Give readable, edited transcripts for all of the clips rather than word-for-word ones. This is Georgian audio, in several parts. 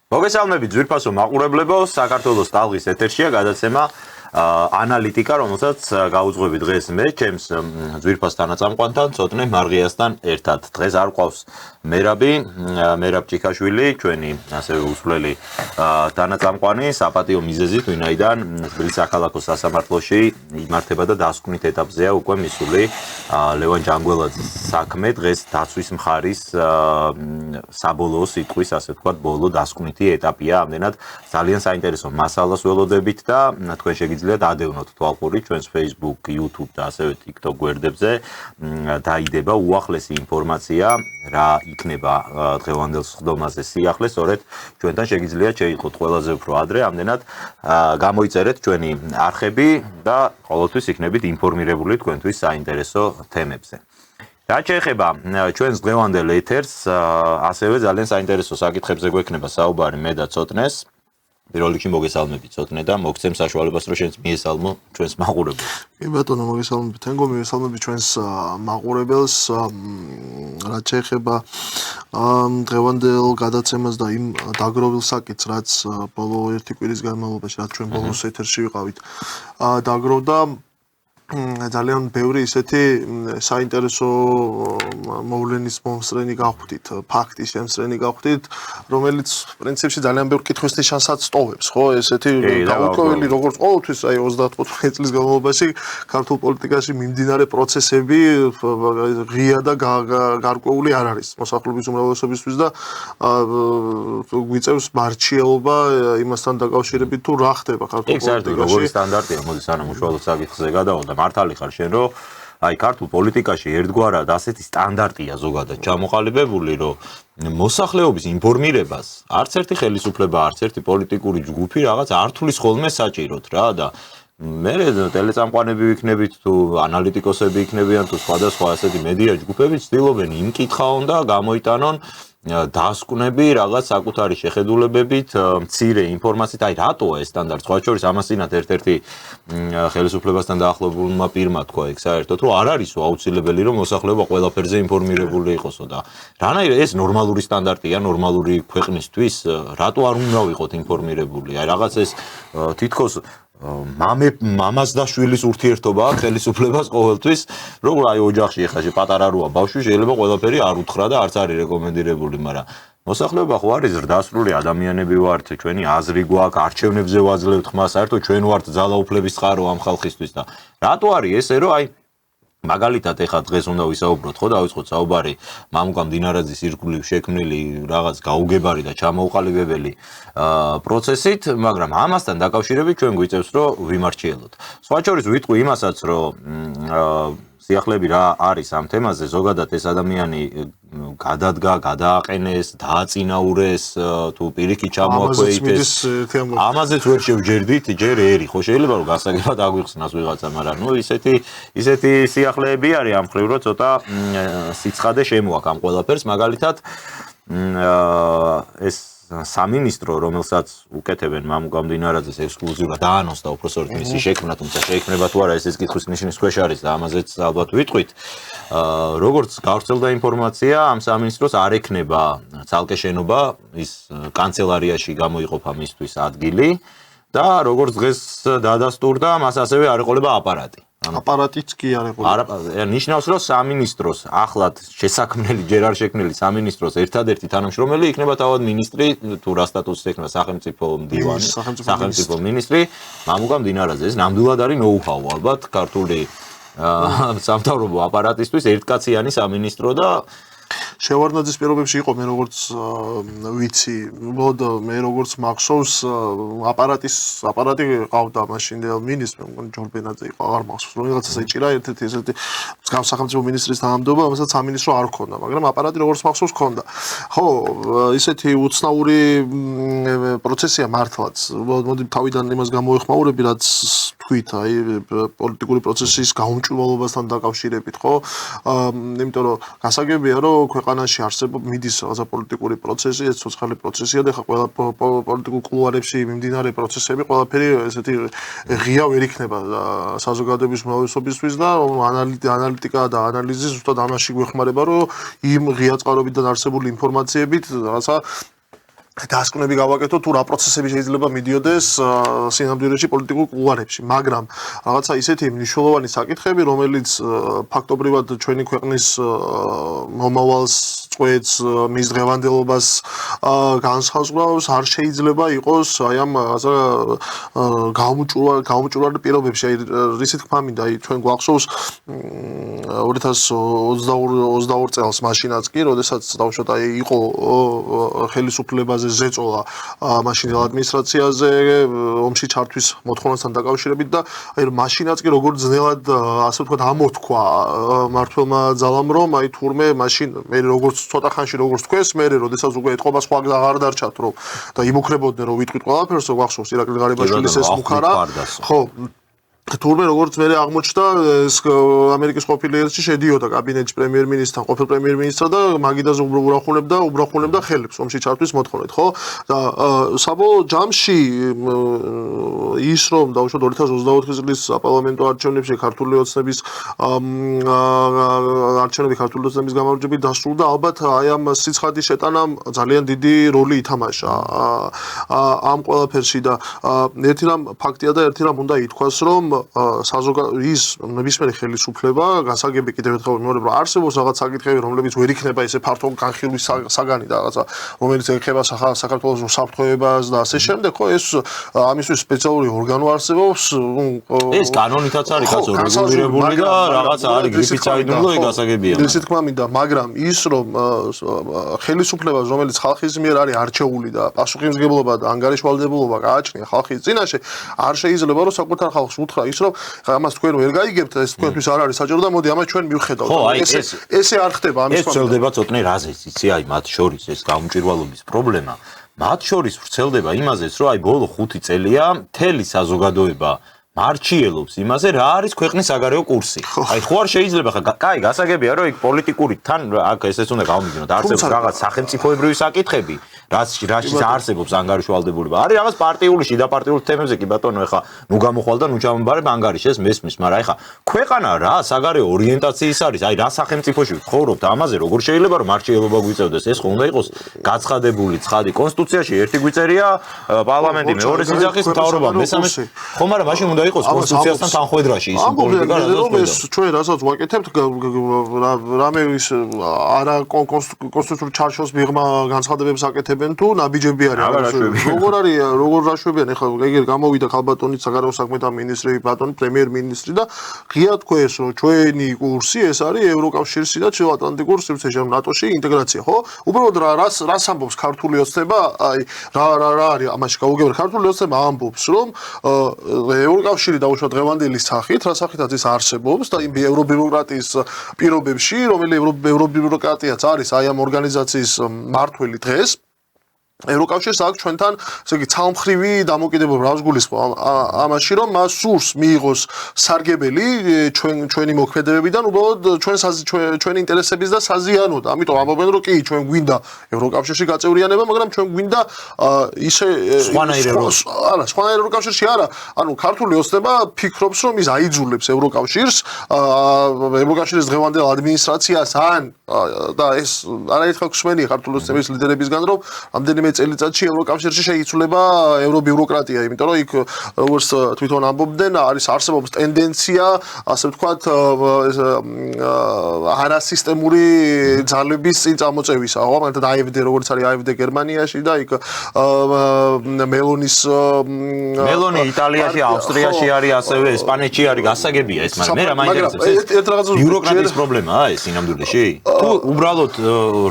მოგესალმებით ძვირფასო მაყურებლებო, საქართველოს ტალღის ეთერშია გადაცემა ანალიტიკა, რომელსაც გაუძღვები დღეს მე, ჩემს ძვირფას თანაწამყვანთან, ცოტნე მარღიასთან ერთად. დღეს არ ყავს მერაბ ჭიქაშვილი, ჩვენი ასევე უსვლელი თანაწამყვანი, საპატიო მიზეზით, ვინაიდან თბილისის საქალაქო სასამართლოში იმართება და დასკვნით ეტაპზეა უკვე მისული ლევან ჯანგველაძის საქმე, დღეს დაცვის მხარის საბოლოო სიტყვის, ასე ვთქვათ, ბოლო დასკვნითი ეტაპია, ამდენად ძალიან საინტერესო მასალას ველოდებით და თქვენ შეგიძლიათ ადევნოთ თვალყური ჩვენს Facebook, YouTube და ასევე TikTok გვერდებზე დაიდება უახლესი ინფორმაცია, რა იქნება დღევანდელ სხდომაზე სიახლე, სწორედ ჩვენთან შეგიძლიათ შეიყოთ ყველაზე უფრო ადრე, ამდენად გამოიწერეთ ჩვენი არხები და ყოველთვის იქნებით ინფორმირებული თქვენთვის საინტერესო თემებზე. რაც შეეხება ჩვენს დღევანდელ ეთერს, ასევე ძალიან საინტერესო საკითხებზე გვექნება საუბარი მე და ცოტნეს. პირველ რიგში მოგესალმებით ცოტნე და მოგცემ საშუალებას, რომ შენც მიესალმო ჩვენს მაყურებელს. მე ბატონო მოგესალმებით, თენგო მივესალმებით ჩვენს მაყურებელს, რაც შეეხება დღევანდელ გადაცემას და იმ დაგროვილ საკითხს, რაც ბოლო ერთი კვირის განმავლობაში, რაც ჩვენ ბოლოს ეთერში ვიყავით, დაგროვდა ძალიან ბევრი ისეთი საინტერესო მოვლენის მომსწრენი გავხდით, ფაქტის შემსწრენი გავხდით, რომელიც პრინციპში ძალიან ბევრ კითხვის ნიშანსაც ტოვებს, ხო? ესეთი გაურკვეველი, როგორც ყოველთვის აი 30-15 წლის განმავლობაში ქართულ პოლიტიკაში მიმდინარე პროცესები ღია და გარკვეული არ არის მოსახლეობის უმრავლესობისთვის და გვიწევს მარჩიელობა იმასთან დაკავშირებით თუ რა ხდება ქართულ პოლიტიკაში. როგორი სტანდარტია, მოდი სანამ უშუალოდ საკითხზე გადავალ მართალი ხარ შენ, რომ აი ქართულ პოლიტიკაში ერთგვარად ასეთი სტანდარტია ზოგადად ჩამოყალიბებული, რომ მოსახლეობის ინფორმირებას არც ერთი ხელისუფლება, არც ერთი პოლიტიკური ჯგუფი რაღაც არ თulis ხოლმე საჭიროდ რა და მე ტელეწამყვანები ვიქნებით თუ ანალიტიკოსები იქნებიან თუ სხვადასხვა ასეთი მედია ჯგუფები ცდილობენ იმ კითხავონ და გამოიტანონ დასკვნები რაღაც საკუთარი შეხედულებებით, მცირე ინფორმაციით, აი რატოა ეს სტანდარტი? სხვა შორის ამასინათ ერთ-ერთი ხელისუფლებასთან დაახლოებულმა პირმა თქვა ეგ საერთოდ, რომ არ არისო აუცილებელი, რომ მოსახლეობა ყველაფერზე ინფორმირებული იყოსო და რანაირად ეს ნორმალური სტანდარტია, ნორმალური ქვეყნისთვის, რატო არ უნდა ვიყოთ ინფორმირებული? აი რაღაც ეს თითქოს მამას და შვილის ურთიერთობა აქვს ხელისუფლებას ყოველთვის, როგორ აი ოჯახში ეხლა პატარა როა ბავშვი შეიძლება ყველაფერი არ უთხრა და არც არის რეკომენდირებული, მაგრამ მოსახლეობა ხო არის ზრდასრული ადამიანები ვართ, ჩვენი აზრი გვაქვს, არჩევნებზე ვაძლევთ ხმას, საერთოდ ჩვენ ვართ ძალაუფლების წყარო ამ ხალხისთვის და რატო არის ესე, რომ აი მაგალითად ეხლა დღეს უნდა ვისაუბროთ, ხო, დავიწყოთ საუბარი მამუკა მდინარაძის ირგვლივ შექმნილი რაღაც გაუგებარი და ჩამოუყალიბებელი პროცესით, მაგრამ ამასთან დაკავშირებით ჩვენ გვიწევს, რომ ვიმარჩიელოთ. სხვა შორის ვიტყვი იმასაც, რომ სიახლეები რა არის ამ თემაზე, ზოგადად ეს ადამიანი გადადგა, გადააყენეს, დააწინაურეს, თუ პირიქით ჩამოაქვეითეს. ამაზეც ვერ შევჯერდით, ჯერ ერი, ხო შეიძლება რომ გასაგებად აგვიხსნას ვიღაცა, მაგრამ ნუ ისეთი სიახლეები არის ამ ხრივ, რომ ცოტა სიცხადე შემოაქვს ამ ყველაფერს, მაგალითად ეს სამინისტრო, რომელსაც უკეთებენ მამუკა მდინარაძეს ექსკლუზიურად დაანონსდა უпроსორით მისი შექმნა, თუმცა შეიქმნება თუ არა ეს კითხვის ნიშნის ქვეშ არის და ამაზეც ალბათ ვიტყვით. როგორც გავრცელდა ინფორმაცია, ამ სამინისტროს არ ექნება ცალკე შენობა, ის კანცელარიაში გამოიყოფა მისთვის ადგილი და როგორც დღეს დადასტურდა, მას ასევე არ ეყოლება აპარატი. აპარატიც კი არ ეყოლება. ნიშნავს, რომ სამინისტროს ახლად შესაქმნელი, ჯერ არ შექმნილი სამინისტროს ერთადერთი თანამშრომელი იქნება თავად მინისტრი, თუ რა სტატუსით ექნება სახელმწიფო მდივანი, სახელმწიფო მინისტრი, მამუკა მდინარაძე. ეს ნამდვილად არის ნოუ-ჰაუ ალბათ ქართული სამთავრობო აპარატისთვის ერთკაციანი სამინისტრო და შევარდნაძის პირობებში იყო მე როგორც ვიცი, მოდა მე როგორც მახსოვს აპარატი ყავდა მაშინდელ მინისტრს, მგონი ჯორბენაძე იყო, აღარ მახსოვს, რომ რაღაცას ეჭირა ერთ-ერთი ესეთი სახელმწიფო მინისტრის თანამდებობა, რომელსაც სამინისტრო არ ჰქონდა, მაგრამ აპარატი როგორც მახსოვს ჰქონდა. ხო, ისეთი უცნაური პროცესია მართლაც. მოდი თავიდან იმას გამოვეხმაურები, რაც თქვით, აი პოლიტიკური პროცესის გაუმჭვირვალობასთან დაკავშირებით, ხო? იმიტომ რომ გასაგებია, რომ ქვეყანაში არსებობს მიდის რაღაცა პოლიტიკური პროცესი, ეს ცოცხალი პროცესია და ხა ყველა პოლიტიკურ კულუარებში მიმდინარე პროცესები ყველაფერი ესეთი ღია ვერ იქნება საზოგადოების უმრავლესობისთვის და ანალიტიკა და ანალიზი ზუსტად ამაში გვეხმარება, რომ იმ ღია წყაროებიდან არსებული ინფორმაციებით რაღაცა დასკვნები გავაკეთოთ თუ რა პროცესები შეიძლება მიდიოდეს სინამდვილეში პოლიტიკურ კულუარებში, მაგრამ რაღაცა ისეთი მნიშვნელოვანი საკითხები, რომელიც ფაქტობრივად ჩვენი ქვეყნის მომავალს წვეთს, მის დღევანდელობას განსაზღვრავს, არ შეიძლება იყოს აი ამ გაუმჭვირვალე პირობებში, აი რითი თქმა მინდა, აი ჩვენ გვახსოვს 2022 წელს მაშინაც კი, როდესაც დავუშვათ აი იყო ხელისუფლებაზე ზეწოლა მაშინდელ ადმინისტრაციაზე ომში ჩართვის მოთხოვნასთან დაკავშირებით და აი მაშინაც კი როგორც ძნელად ასე ვთქვათ ამოთქვა მართლმა ძალამ რომ აი თურმე მაშინ მე როგორც ცოტა ხანში როგორც თქვენს მე როდესაც უკვე ეთყობა სხვა გზა აღარ დარჩათ რომ და იმუქრებოდნენ რომ ვიტყვით ყველაფერს გვახსოვს ირაკლი ღარიბაშვილის ეს მუხარა ხო თურმე როგორც მე აღმოჩნდა ეს ამერიკის ყოფილი ელჩი შედიოდა კაბინეტში პრემიერ-მინისტრთან, ყოფილ პრემიერ-მინისტრად და მაგიდაზე უბრახუნებდა ხელებს ომში ჩართვის მოთხოვნით, ხო? და საბოლოო ჯამში ის რომ დავუშვათ 2024 წლის საპარლამენტო არჩევნებში ქართული ოცნების არჩევნები ქართული ოცნების გამარჯვებით დასრულდა, ალბათ აი ამ სიცხადის შეტანამ ძალიან დიდი როლი ითამაშა ამ ყველაფერში და ერთი რამ ფაქტია და ერთი რამ უნდა ითქვას რომ ის ნებისმიერი ხელისუფლება გასაგები კიდევ ერთხელ მეორე რომ არსებობს რაღაც საკითხები რომლებიც ვერ იქნება ესე ფართო განხილვის საგანი და რაღაცა რომელიც ეხება საქართველოს საფრთხეებას და ასე შემდეგ ხო ეს ამისთვის სპეციალური ორგანო არსებობს ეს კანონითაც არის კაცო რეგულირებული და რაღაცა არის გრიფით საიდუმლო ეგ გასაგებია ისე თქმა მინდა მაგრამ ის რომ ხელისუფლებას რომელიც ხალხის მიერ არის არჩეული და პასუხისმგებლობა და ანგარიშვალდებულობა გააჩნია ხალხის წინაშე არ შეიძლება რომ საკუთარ ხალხს უთხრა ის რომ ამას თქვენ ვერ გაიგებთ ეს თქვენთვის არ არის საჭირო და მოდი ამას ჩვენ მივხედავთ ესე არ ხდება ამის ეს ვრცელდება ცოტნე რაზეც იცი აი მათ შორის ეს გაუმჭვირვალობის პრობლემა მათ შორის ვრცელდება იმაზეც რომ აი ბოლო 5 წელია მთელი საზოგადოება მარჩიელობს იმაზე რა არის ქვეყნის საგარეო კურსი. აი ხო არ შეიძლება ხა კაი გასაგებია რომ იქ პოლიტიკური თან აქ ესეც უნდა გავმიგნოთ არსებობს რაღაც სახელმწიფოებრივი საკითხები რაშიც არსებობს ანგარიშვალდებულება. არის რაღაც პარტიული შიდა პარტიული თემებზე კი ბატონო ეხა ნუ გამოხვალ და ნუ ჩამომბარებ ანგარიშს მესმის, მაგრამ ეხა ქვეყანა რა საგარეო ორიენტაციის არის, აი რა სახელმწიფოში ვცხოვრობთ ამაზე როგორ შეიძლება რომ მარჩიელობა გვიწევდეს ეს ხო უნდა იყოს გაცხადებული ცხადი კონსტიტუციაში ერთი გვიწერია პარლამენტი მეორე სიძახის მთავრობა მესამე ხო მაგრამ მაშინ უნდა იყოს კონსტიტუციასთან თანხვედრაში ის პოლიტიკა რაც ჩვენ რასაც ვაკეთებთ რამე ის არა კონსტიტუციურ ჩარჩოს მიღმა განცხადებებს აკეთებთ თუ ნაბიჯები არის როგორ რაშვებიან ეხლა ეგერ გამოვიდა ხალბატონი საგარეო საქმეთა მინისტრი ბატონი პრემიერ-მინისტრი და ღია თქვეს რომ ჩვენი კურსი ეს არის ევროკავშირსი და ჩრდილოატლანტიკურ სივრცეში ნატოში ინტეგრაცია ხო უბრალოდ რას ამბობს ქართული ოცნება აი რა არის ამაში გაუგებარ ქართული ოცნება ამბობს რომ ევროკავშირი დაუშვათ დღევანდელი სახით რა სახითაც ის არსებობს და იმ ევრობიუროკრატიის პირობებში რომელიც ევრობიუროკრატიაც არის აი ამ ორგანიზაციის მართველი დღეს ევროკავშირს აქვს ჩვენთან ესე იგი ცალმხრივი დამოკიდებულება რას გულისხმობ ამაში რომ მას სურს მიიღოს სარგებელი ჩვენი მოქმედებებიდან უბრალოდ ჩვენი ინტერესების და საზიანოდ ამიტომ ამბობენ რომ კი ჩვენ გვინდა ევროკავშირში გაწევრიანება მაგრამ ჩვენ გვინდა ისე სხვანაირ ევროკავშირში არა ანუ ქართული ოცნება ფიქრობს რომ ის აიძულებს ევროკავშირს ევროკავშირის დღევანდელ ადმინისტრაციას ან და ეს არაერთხელ ხსვენია ქართული ოცნების ლიდერებისგან რომ ამდენიმე წელიწადში ევროკავშირში შეიცვლება ევრობიუროკრატია, იმიტომ რომ იქ როგორც თვითონ ამბობდნენ, არსებობს ტენდენცია, ასე ვთქვათ, არასისტემური ძალების წინ წამოწევისა, ხო? მაგალითად AfD როგორც არის AfD გერმანიაში და იქ მელონი იტალიაში, ავსტრიაში არის, ასევე ესპანეთში არის, გასაგებია ეს, მაგრამ მე რა მაინტერესებს ეს ბიუროკრატიის პრობლემაა ეს სინამდვილეში? თუ უბრალოდ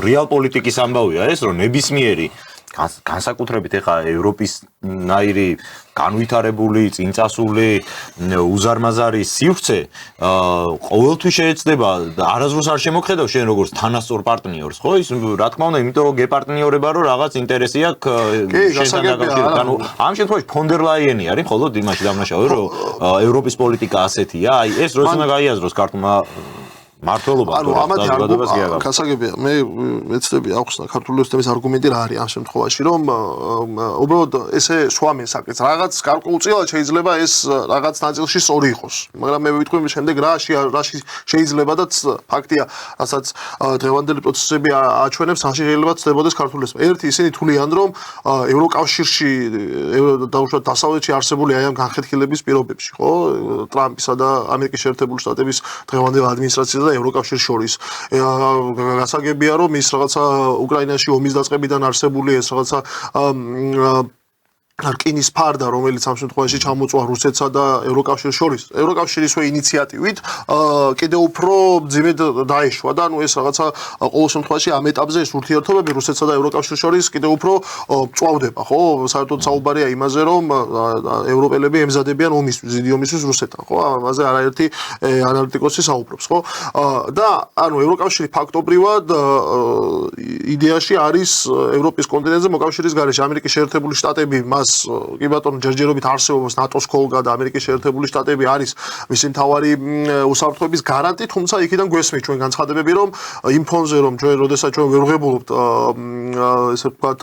რეალ პოლიტიკის ამბავია ეს, რომ ნებისმიერი განსაკუთრებით ეხა ევროპის ნაირი განვითარებული, წინწასული, უზარმაზარი სივრცე ყოველთვის შეეცდება არასდროს არ შემოგხედავ შენ როგორც თანასწორ პარტნიორს, ხო? ის რა თქმა უნდა, იმიტომ რომ გეპარტნიორება რომ რაღაც ინტერესი აქვს შენთან დაკავშირებით. ანუ ამ შემთხვევაში ფონ დერ ლაიენი არის მხოლოდ იმაში დამნაშავე, რომ ევროპის პოლიტიკა ასეთია. აი ეს როცა უნდა გაიაზროს ქართულმა მართლობა ანუ ამათი გასაგებია მე მეცდები აქვს ქართული სისტემის არგუმენტი რა არის ამ შემთხვევაში რომ უბრალოდ ესე სვამენ საკითხს რაღაც გარკვეულწილად შეიძლება ეს რაღაც ნაწილში სწორი იყოს მაგრამ მე ვიტყვი შემდეგ რა შეიძლება და ფაქტია რასაც დღევანდელი პროცესები აჩვენებს რა შეიძლება ცდებოდეს ქართული სისტემა ერთი ისინი თვლიან რომ ევროკავშირში დაუშვათ დასავლეთში არსებული აი ამ განხეთქილების პირობებში ხო ტრამპისა და ამერიკის შეერთებული შტატების დღევანდელ ადმინისტრაციასა და ევროკავშირის შორის გასაგებია რომ ის რაღაცა უკრაინაში ომის დაწყებიდან არსებული ეს რაღაცა რკინის ფარდა რომელიც ამ შემთხვევაში ჩამოწვა რუსეთსა და ევროკავშირის შორის ევროკავშირისვე ინიციატივით კიდევ უფრო ძიმედ დაეშვა და ანუ ეს რაღაცა ყოველ შემთხვევაში ამ ეტაპზე ეს ურთიერთობები რუსეთსა და ევროკავშირის შორის კიდევ უფრო წვავდება ხო საერთოდ საუბარია იმაზე რომ ევროპელები ემზადებიან ომისთვის დიდი ომისთვის რუსეთთან ხო ამაზე არაერთი ანალიტიკოსი საუბრობს ხო და ანუ ევროკავშირი ფაქტობრივად იდეაში არის ევროპის კონტინენტზე მოკავშირის გარეშე ამერიკის შეერთებული შტატები მას კი ბატონო ჯერჯერობით არსებობს ნატოს ხოლგა და ამერიკის შეერთებული შტატები არის მისი მთავარი უსაფრთხოების გარანტი თუმცა იქიდან გვესმის ჩვენ განცხადებები რომ იმ ფონზე რომ ჩვენ როდესაც ჩვენ ვერ ვღებულობთ ესე ვთქვათ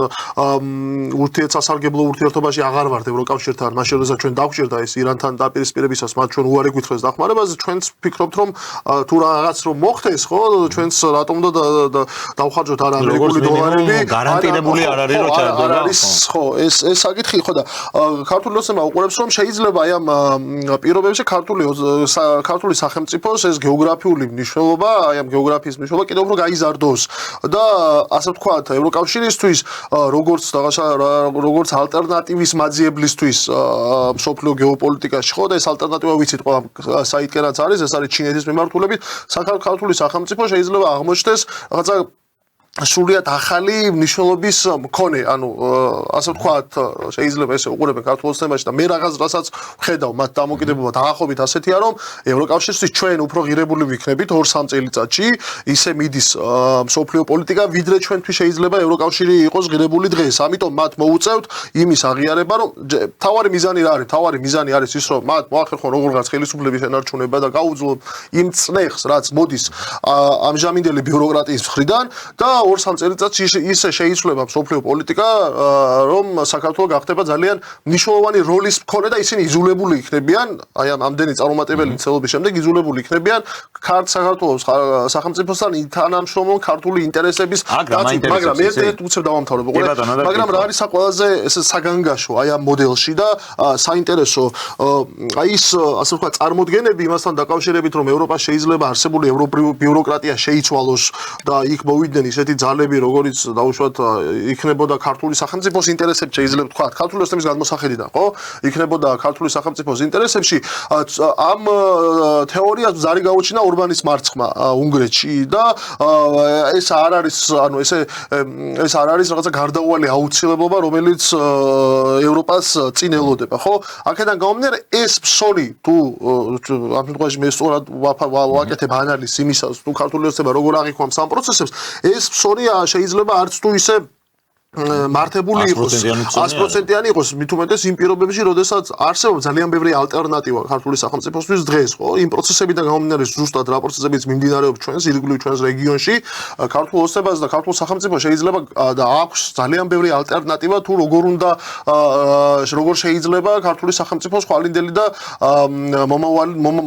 ურთიერთსასარგებლო ურთიერთობაში აღარ ვართ ევროკავშირთან მაშინ როდესაც ჩვენ დავგვჭირდა ეს ირანთან დაპირისპირებისას მათ ჩვენ უარი გვითხრეს დახმარებაზე ჩვენც ვფიქრობთ რომ თუ რაღაც რომ მოხდეს ხო ჩვენც რატომ და დავხარჯოთ არა ამერიკული დოლარები გარანტირებული არ არის რომ ჩაერდება ხო ეს საკითხი ხო და ქართული ოცნება უყურებს რომ შეიძლება აი ამ პირობებში ქართული სახელმწიფოს ეს გეოგრაფიული მნიშვნელობა აი ამ გეოგრაფიის მნიშვნელობა კიდევ უფრო გაიზარდოს და ასე ვთქვათ ევროკავშირისთვის როგორც ალტერნატივის მაძიებლისთვის მსოფლიო გეოპოლიტიკაში ხო და ეს ალტერნატივა ვიცით ყველა საიტკენაც არის ეს არის ჩინეთის მიმართულებით ქართული სახელმწიფო შეიძლება აღმოჩნდეს რაღაცა სრულიად ახალი მნიშვნელობის მქონე, ანუ ასე ვთქვათ, შეიძლება ესე უყურებენ ქართულ ოცნებაში და მე რასაც ვხედავ მათ დამოკიდებულება დაახლოებით ასეთია, რომ ევროკავშირისთვის ჩვენ უფრო ღირებული ვიქნებით 2-3 წელიწადში, ისე მიდის მსოფლიო პოლიტიკა, ვიდრე ჩვენთვის შეიძლება ევროკავშირი იყოს ღირებული დღეს. ამიტომ მათ მოუწევთ იმის აღიარება, რომ თავარი მიზანი რა არის? თავარი მიზანი არის ის, რომ მათ მოახერხონ როგორღაც ხელისუფლების ენარჩუნება და გაუძლონ იმ წნეხს, რაც მოდის ამჟამინდელი ბიუროკრატიის მხრიდან და 2-3 წელიწადში ისე შეიცვლება მსოფლიო პოლიტიკა, რომ საქართველო გახდება ძალიან მნიშვნელოვანი როლის მქონე და ისინი იზოლებული იქნებიან, აი ამ ამდენი წარუმატებელი მცდელობის შემდეგ იზოლებული იქნებიან საქართველოს სახელმწიფოსთან თანამშრომლობ ქართული ინტერესების დაცვით, მაგრამ ერთ უცებ დავამთავრებ, მაგრამ რა არის ყველაზე ეს საგანგაშო აი ამ მოდელში და საინტერესო აი ის ასე ვთქვათ წარმოდგენები იმასთან დაკავშირებით, რომ ევროპა შეიძლება არსებული ევრობიუროკრატია შეიცვალოს და იქ მოვიდნენ ისეთი ძალები, როგორც დაუშვათ იქნებოდა ქართული სახელმწიფოს ინტერესებში, შეიძლება ვთქვათ, ქართული ოცნების გადმოსახედიდან, ხო? იქნებოდა ქართული სახელმწიფოს ინტერესებში, ამ თეორიას ზარი გაუჩინა ორბანის მარცხმა უნგრეთში და ეს არ არის, ანუ ეს არ არის რაღაცა გარდაუვალი აუცილებლობა, რომელიც ევროპას წინ ელოდება, ხო? აქედან გამომდინარე, ეს ფსონი თუ ამ შემთხვევაში მე სწორად ვაკეთებ ანალიზს იმისას, თუ ქართული ოცნება როგორ აღიქვამს ამ პროცესებს, ეს ფსონი შეიძლება არც თუ ისე მართებული იყოს 100%-იანი იყოს მით უმეტეს იმ პირობებში, როდესაც არსებობს ძალიან ბევრი ალტერნატივა ქართული სახელმწიფოსთვის დღეს, ხო? იმ პროცესებიდან გამომდინარე ზუსტად რა პროცესებიც მიმდინარეობს ჩვენს ირგვლივ ჩვენს რეგიონში, ქართულ ოცნებას და ქართულ სახელმწიფოს შეიძლება და აქვს ძალიან ბევრი ალტერნატივა თუ როგორ შეიძლება ქართული სახელმწიფოს ხვალინდელი და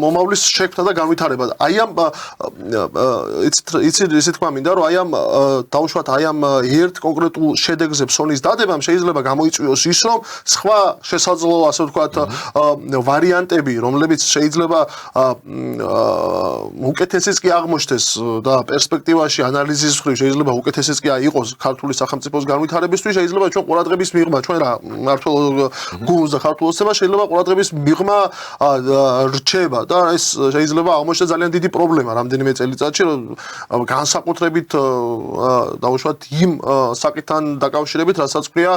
მომავლის შექმნა და განვითარება. აი ამ იცით თქვა მინდა, რომ აი ამ დაუშვათ აი ამ ერთ კონკრეტულ შედეგზე ფსონის დადებამ შეიძლება გამოიწვიოს ის, რომ სხვა შესაძლო, ასე ვთქვათ, ვარიანტები, რომლებიც შეიძლება უკეთესიც კი აღმოჩნდეს და პერსპექტივაში ანალიზის მხრივ შეიძლება უკეთესიც კი იყოს ქართული სახელმწიფოს განვითარებისთვის, შეიძლება ჩვენ ყურადღების მიღმა, ჩვენ რა მართლ გუნდს და ქართულ ოცნებას შეიძლება ყურადღების მიღმა რჩება და ეს შეიძლება აღმოჩნდეს ძალიან დიდი პრობლემა რამდენიმე წელიწადში, განსაკუთრებით დაუშვათ იმ საკითხთან დაკავშირებით, რასაც ქვია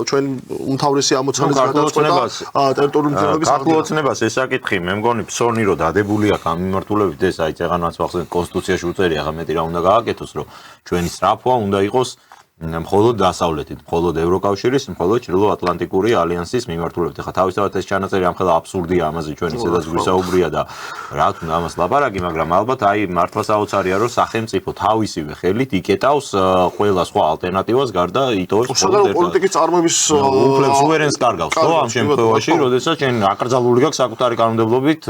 ჩვენ უმთავრესი ამოცანის გადაწყვეტა ტერიტორიული ძალების ქართულ ოცნებას ეს საკითხი მე მგონი ფსონი რომ დადებული აქვს ამ მიმართულებით ეს აი წეღანაც ვახსენეთ კონსტიტუციაში უწერია, ახლა მეტი რა უნდა გააკეთოს, რომ ჩვენი სწრაფვა უნდა იყოს მხოლოდ დასავლეთით, მხოლოდ ევროკავშირის, მხოლოდ ჩრდილო-ატლანტიკური ალიანსის მიმართულებით. ახლა თავისთავად ეს ჩანაწერი ამხელა აბსურდია, ამაზე ჩვენ ისედაც გვისაუბრია და რა თქმა ამას ლაპარაკი, მაგრამ ალბათ აი მართლა საოცარია, რომ სახელმწიფო თავისივე ხელით იკეტავს ყველა სხვა ალტერნატივას გარდა იტოვებს პოლიტიკის წარმოების უფლებს უერენს კარგავს, ხო, ამ შემთხვევაში, როდესაც ჩვენ აკრძალული გაქვს საკუთარი კანონმდებლობით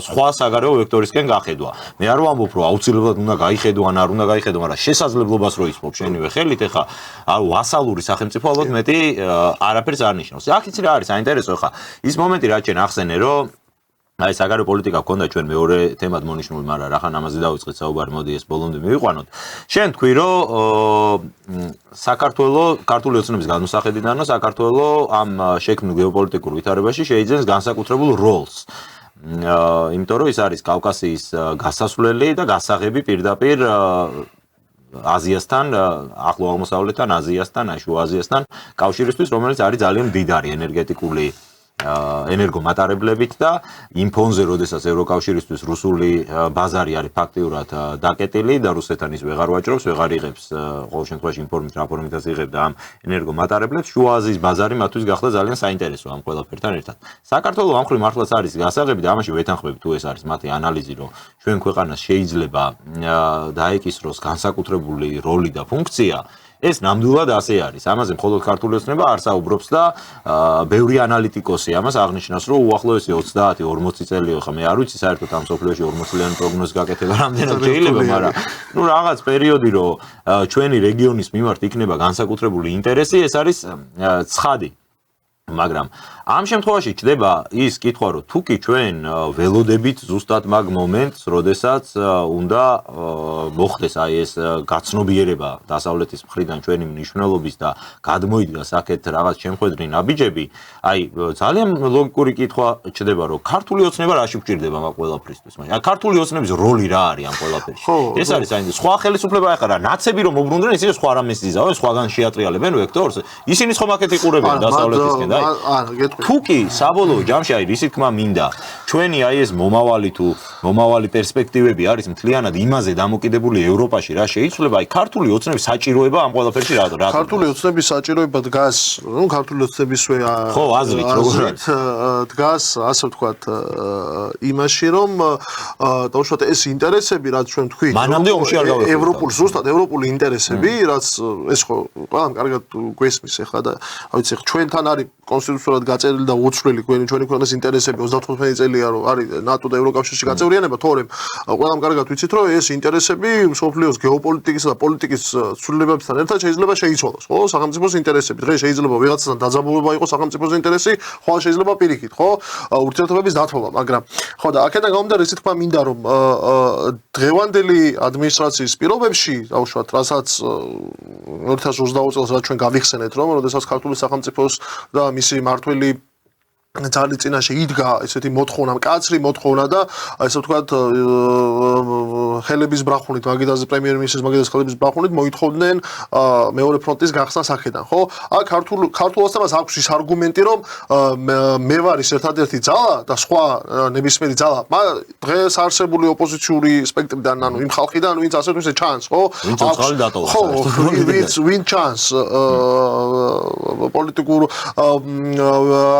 სხვა საგარეო ვექტორისკენ გახედვა. მე არ ვამბობ, რომ აუცილებლად უნდა გაიხედო ან არ უნდა გაიხედო, მაგრამ შესაძლებლობას რო ისმობ შენივე ხელით, ეხა ვასალური სახელმწიფო ალბათ მეტი არაფერს არ ნიშნავს. აქ იცი რა არის საინტერესო, ხა ის მომენტი რაც ჩვენ ახსენე, რომ აი საგარეო პოლიტიკა გქონდა ჩვენ მეორე თემად მონიშნული, მაგრამ რახან ამაზე დავიწყეთ საუბარი, მოდი ეს ბოლომდე მივიყვანოთ. შენ თქვი, რომ საქართველოს ქართული ოცნების განმსახედიდანო საქართველოს ამ შექმნილ გეოპოლიტიკურ ვითარებაში შეიძენს განსაკუთრებულ როლს. იმიტომ რომ ის არის კავკასიის გასასვლელი და გასაღები პირდაპირ აზიასთან, ახლო აღმოსავლეთთან, აზიასთან, შუა აზიასთან კავშირისთვის, რომელიც არის ძალიან მდიდარი ენერგეტიკული ენერგომატარებლებით და იმ ფონზე, როდესაც ევროკავშირისთვის რუსული ბაზარი არის ფაქტიურად დაკეტილი და რუსეთთან ის ვეღარ ვაჭრობს, ვეღარ იღებს ყოველ შემთხვევაში ინფორმით, რაპორმიტაც იღებდა ამ ენერგომატარებლებს, შუა აზიის ბაზარი მათთვის გახდა ძალიან საინტერესო ამ ყველაფერთან ერთად. საქართველოს ამ მხრივ მართლაც არის გასაღები და ამაში ვეთანხმები თუ ეს არის მათი ანალიზი, რომ ჩვენ ქვეყანას შეიძლება დაეკისროს განსაკუთრებული როლი და ფუნქცია. ეს ნამდვილად ასე არის. ამაზე მხოლოდ ქართული ოცნება არ საუბრობს და ბევრი ანალიტიკოსი ამას აღნიშნავს, რომ უახლოესი 30-40 წელია, ხა მე არ ვიცი საერთოდ ამ სოფლიოში 40-წლიანი პროგნოზი გაკეთება რამდენად შეიძლება, მაგრამ ნუ რაღაც პერიოდი, რომ ჩვენი რეგიონის მიმართ იქნება განსაკუთრებული ინტერესი, ეს არის ცხადი. მაგრამ ამ შემთხვევაში ჩდება ის კითხვა, რომ თუ კი ჩვენ ველოდებით ზუსტად მაგ მომენტს, როდესაც უნდა მოხდეს აი ეს გაცნობიერება დასავლეთის მხრიდან ჩვენი მნიშვნელობის და გადმოიდგას აქეთ რაღაც შემხედრი ნაბიჯები, აი ძალიან ლოგიკური კითხვა ჩდება, რომ ქართული ოცნება რაში გვჭირდება მაგ ყველაფრისთვის. მაგრამ ქართული ოცნების როლი რა არის ამ ყველაფერში? ეს არის საინტერესო. სხვა ხელისუფლება ახლა რა ნაცები რომ მოbrunდნენ, ისინი სხვა რამეს იზავენ, სხვაგან შეატრიალებენ ვექტორს. ისინი ხომ აქეთ იყურებენ დასავლეთისკენ. თუ კი საბოლოო ჯამში აი ისი თქმა მინდა ჩვენი აი ეს მომავალი პერსპექტივები არის მთლიანად იმაზე დამოკიდებული ევროპაში რა შეიცვლება აი ქართული ოცნების საჭიროება ამ ყველაფერში რა ქართული ოცნების საჭიროება დგას ნუ ქართული ოცნებისვე ხო აზრით როგორ არის დგას ასე ვთქვათ იმაში რომ დაუშვათ ეს ინტერესები რაც ჩვენ თქვით მანამდე ომში არ გავეხო ევროპული ზუსტად ევროპული ინტერესები რაც ეს ხო ყველამ კარგად გვესმის ახლა და რა ვიცი ჩვენთან არის კონსტიტუციურად გაწერილი და უცვლელი ჩვენი ქვეყნის ინტერესები 35 წელია რომ არის ნატო და ევროკავშირში გაწევრიანება, თორემ ყველამ კარგად ვიცით რომ ეს ინტერესები მსოფლიოს გეოპოლიტიკისა და პოლიტიკის ცვლილებებთან ერთად შეიძლება შეიცვალოს, ხო? სახელმწიფოს ინტერესები. დღეს შეიძლება ვიღაცასთან დაძაბულობა იყოს სახელმწიფოს ინტერესი, ხვალ შეიძლება პირიქით, ხო? ურთიერთობების დათმობა, მაგრამ ხო და აქედან გამომდინარე ისე თქვა მინდა რომ დღევანდელი ადმინისტრაციის პირობებში, დავუშვათ, რასაც 2022 წელს რაც ჩვენ გავიხსენეთ, რომ როდესაც ქართული სახელმწიფოს და მისი მართველი ძალიან წინაშე იდგა ესეთი მოთხოვნა, მკაცრი მოთხოვნა და ესე ვთქვათ ხელების ბრახუნით, მაგიდაზე პრემიერ-მინისტრის მაგიდაზე ხელების ბრახუნით მოითხოვდნენ მეორე ფრონტის გახსნას აქედან, ხო? აქ ქართულ ოცნებას აქვს ის არგუმენტი, რომ მე ვარ ის ერთადერთი ძალა და სხვა ნებისმიერი ძალა დღეს არსებული ოპოზიციური სპექტრიდან, ანუ იმ ხალხიდან, ვინც ასე თუ ისე ჩანს, ხო? ხო, ვინ ჩანს პოლიტიკურ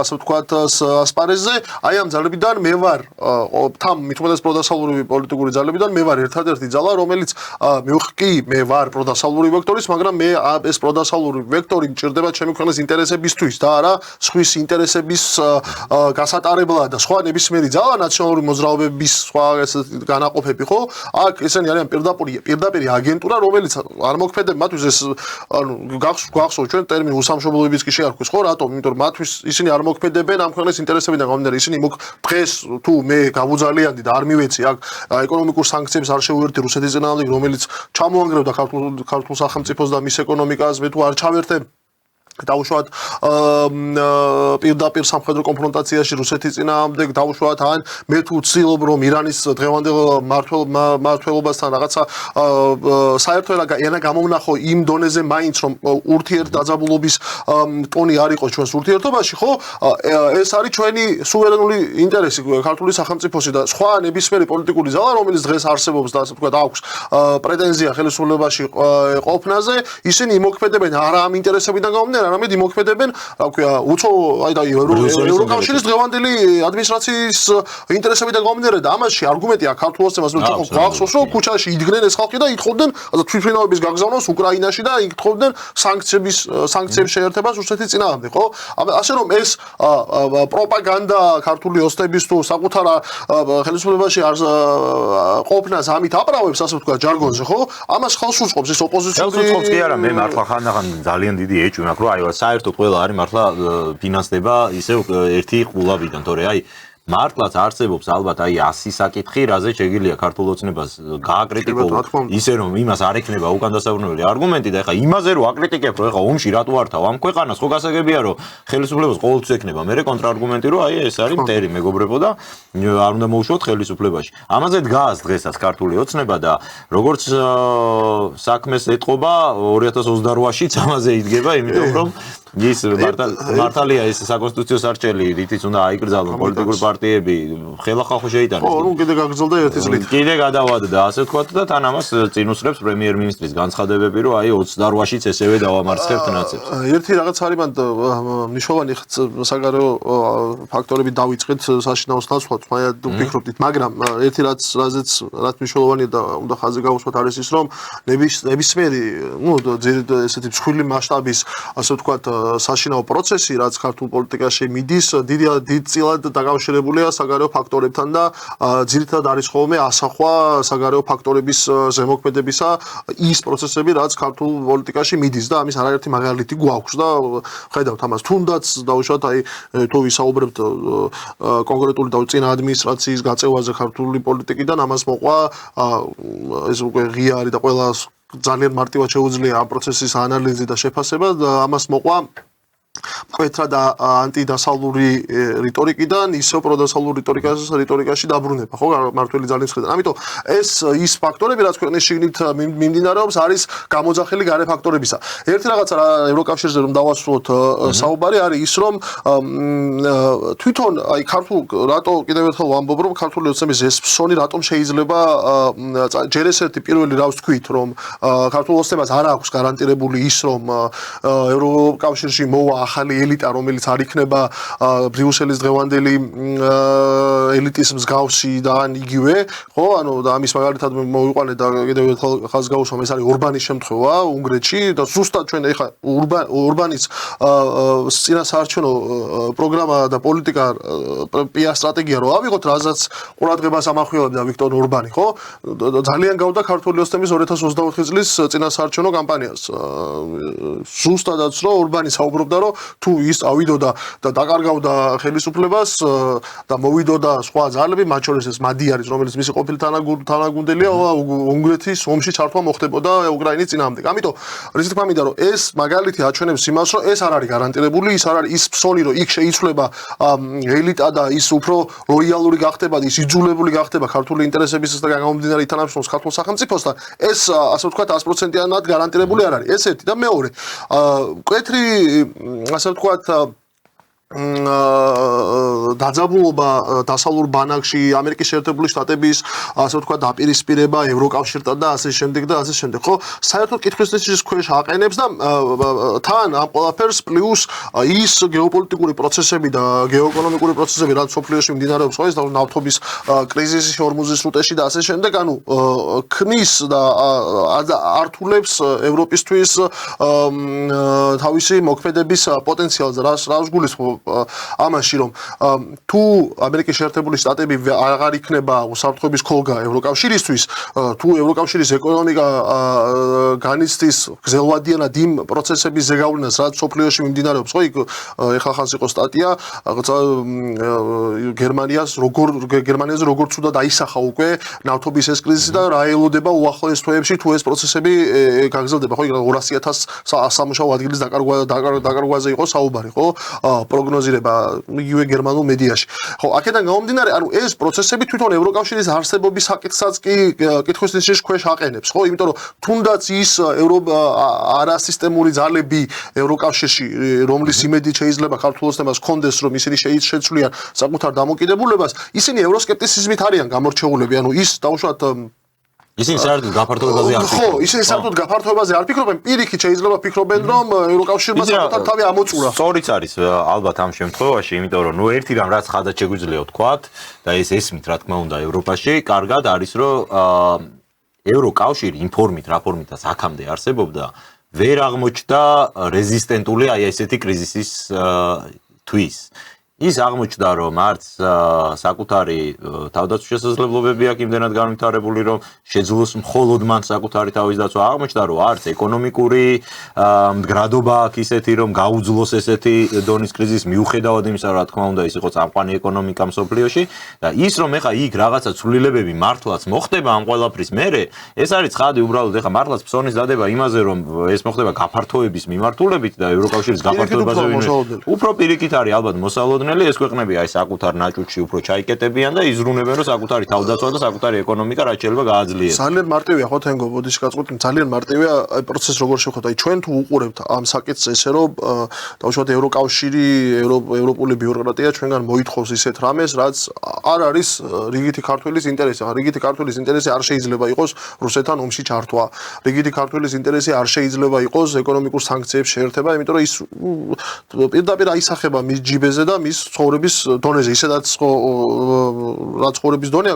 ასე ვთქვათ ასპარეზზე, აი ამ ძალებიდან მე ვარ თან მithumedes პროდასავლური პოლიტიკური ძალებიდან მე ვარ ერთადერთი ძალა, რომელიც მე ვარ პროდასავლური ვექტორის, მაგრამ მე ეს პროდასავლური ვექტორი მჭირდება ჩემი ქვეყნის ინტერესებისთვის და არა სხვის ინტერესების გასატარებლად და სხვა ნებისმიერი ძალა ნაციონალური მოძრაობების სხვა განაყოფები, ხო? აქ ესენი არიან პირდაპირი აგენტურა, რომელიც არ მოქმედებს მათთვის ეს ანუ გახსოვთ ჩვენ ტერმინი უსამშობლოებიც კი შეარქვეს, ხო? რატომ? იმიტომ რომ მათთვის ისინი არ მოქმედებენ ამ ქვეყნის ინტერესებიდან გამომდინარე, ისინი დღეს თუ მე გავუძალიანდი და არ მივეცი აქ ეკონომიკურ სანქციებს არ შევუერთდი რუსეთის წინააღმდეგ, რომელიც ჩამოანგრევდა ქართულ სახელმწიფოს და მის ეკონომიკას, მე თუ არ ჩავერთე დაუშვათ პირდაპირ სამხედრო კონფრონტაციაში რუსეთის წინააღმდეგ დაუშვათ ან მე თუ ვცდილობ რომ ირანის დღევანდელ მმართველობასთან რაღაცა საერთო ენა გამოვნახო იმ დონეზე მაინც რომ ურთიერთდაძაბულობის ტონი არ იყოს ჩვენს ურთიერთობაში ხო ეს არის ჩვენი სუვერენული ინტერესი ქართული სახელმწიფოსი და სხვა ნებისმიერი პოლიტიკური ძალა რომელიც დღეს არსებობს და ასე ვთქვათ აქვს პრეტენზია ხელისუფლებაში ყოფნაზე ისინი იმოქმედებენ არა ამ ინტერესებიდან გამომდინარე არამედ იმოქმედებენ, რა ვქვია, ევროკავშირის დღევანდელი ადმინისტრაციის ინტერესებიდან გამომდინარე და ამაში არგუმენტი აქვს ქართულ ოცნებას, რომ გვახსოვს, რომ ქუჩაში იდგნენ ეს ხალხი და ითხოვდნენ თვითმფრინავების გაგზავნას უკრაინაში და ითხოვდნენ სანქციების შეერთებას რუსეთის წინააღმდეგ, ხო? ასე რომ ეს პროპაგანდა ქართული ოცნების თუ საკუთარ ხელისუფლებაში ყოფნას ამით აპრავებს, ასე ვთქვათ, ჟარგონზე, ხო? ამას ხალხს უწყობს ეს ოპოზიციური უწყობს კი არა, მე მართლა ხანდახან ძალიან დიდი ეჭვი მაქვს, რომ აი საერთოდ ყველა არის მართლა ფინანსდება ისევ ერთი ყულავიდან, თორე აი მართლაც არსებობს ალბათ აი 100 საკითხი, რაზე შეგიძლია ქართულ ოცნებას გააკრიტიკოს, ისე რომ იმას არ ექნება უკან დასაბრუნებელი არგუმენტი და ეხა იმაზე რომ აკრიტიკებ, რომ ეხა ომში რატო ართავ ამ ქვეყანას, ხო გასაგებია რომ ხელისუფლებას ყოველთვის ექნება მე კონტრარგუმენტი, რომ აი ეს არის მტერი მეგობრებო და არ უნდა მოუშვოთ ხელისუფლებაში. ამაზე დგას დღესაც ქართული ოცნება და როგორც საქმეს ეტყობა 2028-შიც ამაზე იდგება, იმიტომ რომ ის მართალია ეს საკონსტიტუციო სარჩელი, რითიც უნდა აიკრძალონ პოლიტიკური პარტიები, ხელა ხალხო შეიტანეს. ხო, ნუ კიდე გაგრძელდა ერთი წლით. კიდე გადავადდა, ასე ვთქვათ და თან ამას წინ უსწრებს პრემიერ-მინისტრის განცხადებები, რომ აი 28-შიც ესევე დავამარცხებთ ნაცებს. ერთი რაღაც არის მანდ მნიშვნელოვანი საგარეო ფაქტორები დავიწყეთ საშინაოს ნაცვლად, ვფიქრობდით, მაგრამ ერთი რაც მნიშვნელოვანია და უნდა ხაზი გავუსვათ არის ის, რომ ნებისმიერი, ნუ ესეთი მსხვილი მასშტაბის, ასე ვთქვათ, საშინაო პროცესი, რაც ქართულ პოლიტიკაში მიდის, დიდწილად დაკავშირებულია საგარეო ფაქტორებთან და ძირითადად არის ხოლმე ასახვა საგარეო ფაქტორების ზემოქმედებისა ის პროცესები, რაც ქართულ პოლიტიკაში მიდის და ამის არაერთი მაგალითი გვაქვს და ხედავთ ამას. თუნდაც დაუშვათ აი თუ ვისაუბრებთ კონკრეტული და წინა ადმინისტრაციის გაწევაზე ქართული პოლიტიკიდან, ამას მოყვა ეს უკვე ღია არის და ყველა ძალიან მარტივად შეუძლია ამ პროცესის ანალიზი და შეფასება და ამას მოყვა მკვეთრად ანტიდასავლური რიტორიკიდან ისევ პროდასავლურ რიტორიკაში დაბრუნება, ხო, მართველი ძალის მხრიდან. ამიტომ ეს ის ფაქტორები, რაც ქვეყნის შიგნით მიმდინარეობს, არის გამოძახილი გარე ფაქტორებისა. ერთი რაღაცა ევროკავშირზე რომ დავასრულოთ საუბარი არის ის, რომ თვითონ აი ქართულ რატო კიდევ ერთხელ ვამბობ, რომ ქართული ოცნების ეს ფსონი რატომ შეიძლება ჯერ ესეთი პირველი რავს თქვით, რომ ქართულ ოცნებას არ აქვს გარანტირებული ის, რომ ევროკავშირში მოვა ახალი ელიტა, რომელიც არ იქნება ბრიუსელის დღევანდელი ელიტის მსგავსი და იგივე, ხო, ანუ და ამის მაგალითად მოვიყვანე და კიდევ ერთხელ ხაზს გავუსვამ, ეს არის ორბანის შემთხვევა უნგრეთში და ზუსტად ჩვენ ეხლა ორბანის წინასაარჩევნო პროგრამა და პოლიტიკა სტრატეგია რო ავიღოთ, რაზეც ყურადღებას ამახვილებდა ვიქტორ ორბანი, ხო? ძალიან გავდა ქართული ოცნების 2024 წლის წინასაარჩევნო კამპანიას. ზუსტადაც რო ორბანი საუბრობდა, რომ თუ ის ავიდოდა და დაკარგავდა ხელისუფლებას და მოვიდოდა სხვა ძალები, მათ შორის ეს მადიარის, რომელიც მისი ყოფილი თანაგუნდელია, უნგრეთის ომში ჩართვა მოხდებოდა უკრაინის წინააღმდეგ. ამიტომ რითი თქმა მინდა, რომ ეს მაგალითი აჩვენებს იმას, რომ ეს არ არის გარანტირებული, ის არ არის ის ფსონი, რომ იქ შეიცვლება ელიტა და ის უფრო ლოიალური გახდება, ის იძულებული გახდება ქართული ინტერესებისგან გამომდინარე ითანამშრომლოს ქართულ სახელმწიფოსთან. ეს ასე ვთქვათ 100%-იანად გარანტირებული არ არის. ეს ერთი და მეორე. მკვეთრი ასე ვთქვათ დაძაბულობა დასავლურ ბანაკში, ამერიკის შეერთებული შტატების ასე ვთქვათ დაპირისპირება ევროკავშირთან და ასე შემდეგ და ასე შემდეგ, ხო? საერთოდ კითხვისნიშნის ქვეშ აყენებს და თან ამ ყველაფერს პლუს ის გეოპოლიტიკური პროცესები და გეოეკონომიკური პროცესები, რაც სოფლიოში მიმდინარეობს, ხო, ეს ნავთობის კრიზისი ჰორმუზის სრუტეში და ასე შემდეგ, ანუ ქმნის და ართულებს ევროპისთვის თავისი მოქმედების პოტენციალს, რას გულისხმობ ამაში რომ თუ ამერიკის შეერთებული შტატები აღარ იქნება უსაფრთხოების ხოლგა ევროკავშირისთვის თუ ევროკავშირის ეკონომიკა განიცდის გზელვადიანად იმ პროცესების ზეგავლენას რაც სოფლიოში მიმდინარეობს ხო იქ ეხლა ხანს იყო სტატია გერმანიაზე როგორც უნდა დაისახა უკვე ნავთობის ეს კრიზისი და რა ელოდება უახლოეს თვეებში თუ ეს პროცესები გაგრძელდება ხო 200,000 სამუშაო ადგილის დაკარგვაზე იყო საუბარი ხო პროგნოზირება იგივე გერმანულ მედიაში ხო აქედან გამომდინარე ანუ ეს პროცესები თვითონ ევროკავშირის არსებობის საკითხსაც კი კითხვის ნიშნის ქვეშ აყენებს ხო იმიტომ რომ თუნდაც ის არასისტემური ძალები ევროკავშირში რომლის იმედით შეიძლება ქართულ ოცნებას ჰქონდეს რომ ისინი შეცვლიან საკუთარ დამოკიდებულებას ისინი ევროსკეპტიციზმით არიან გამორჩეულები ანუ ის დაუშვათ ისინი საერთოდ გაფართოებაზე არ ფიქრობენ. ხო, ისინი საერთოდ გაფართოებაზე არ ფიქრობენ, პირიქით შეიძლება ფიქრობენ, რომ ევროკავშირმა საკუთარ თავი ამოწურა. სწორიც არის ალბათ ამ შემთხვევაში, იმიტომ რომ ნუ ერთი რამ რაც ხადად შეგვიძლია ვთქვათ და ეს ესმით რა თქმა უნდა ევროპაში, კარგად არის რომ ევროკავშირი ინფორმით, რაფორმითაც აქამდე არსებობდა, ვერ აღმოჩნდა რეზისტენტული აი ესეთი კრიზისის თვის. ის აღმოჩნდა რომ არც საკუთარი თავდაცვის შესაძლებლობები აქვს იმდენად განვითარებული რომ შეძლოს მხოლოდ მან საკუთარი თავის დაცვა აღმოჩნდა რომ არც ეკონომიკური მდგრადობა აქვს ისეთი რომ გაუძლოს ესეთი დონის კრიზისს მიუხედავად იმისა რა თქმა უნდა ის იყო წამყვანი ეკონომიკა მსოფლიოში და ის რომ ეხა იქ რაღაცა ცვლილებები მართლაც მოხდება ამ ყველაფრის მერე ეს არის ცხადი უბრალოდ ეხა მართლაც ფსონის დადება იმაზე რომ ეს მოხდება გაფართოების მიმართულებით და ევროკავშირის გაფართოებაზე უფრო პირიქით არის ალბათ მოსალოდნელი ეს ქვეყნები აი საკუთარ ნაჭუჭში უფრო ჩაიკეტებიან და იზრუნებენ რომ საკუთარი თავდაცვა და საკუთარი ეკონომიკა რაც შეიძლება გააძლიეროს. ძალიან მარტივია ხო თენგო ბოდიში გაწყვეტი ძალიან მარტივია აი პროცესი როგორ შევხვდეთ აი ჩვენ თუ უყურებთ ამ საკითხს ესე რომ დაუშვათ ევროკავშირი ევროპული ბიუროკრატია ჩვენგან მოითხოვს ისეთ რამეს რაც არ არის რიგითი ქართველის ინტერესი. რიგითი ქართველის ინტერესი არ შეიძლება იყოს რუსეთთან ომში ჩართვა. რიგითი ქართველის ინტერესი არ შეიძლება იყოს ეკონომიკურ სანქციებს შეერთება, იმიტომ რომ ის პირდაპირ აისახება მის ჯიბეზე და მის ცხოვრების დონეზე ისედაც რა ცხოვრების დონე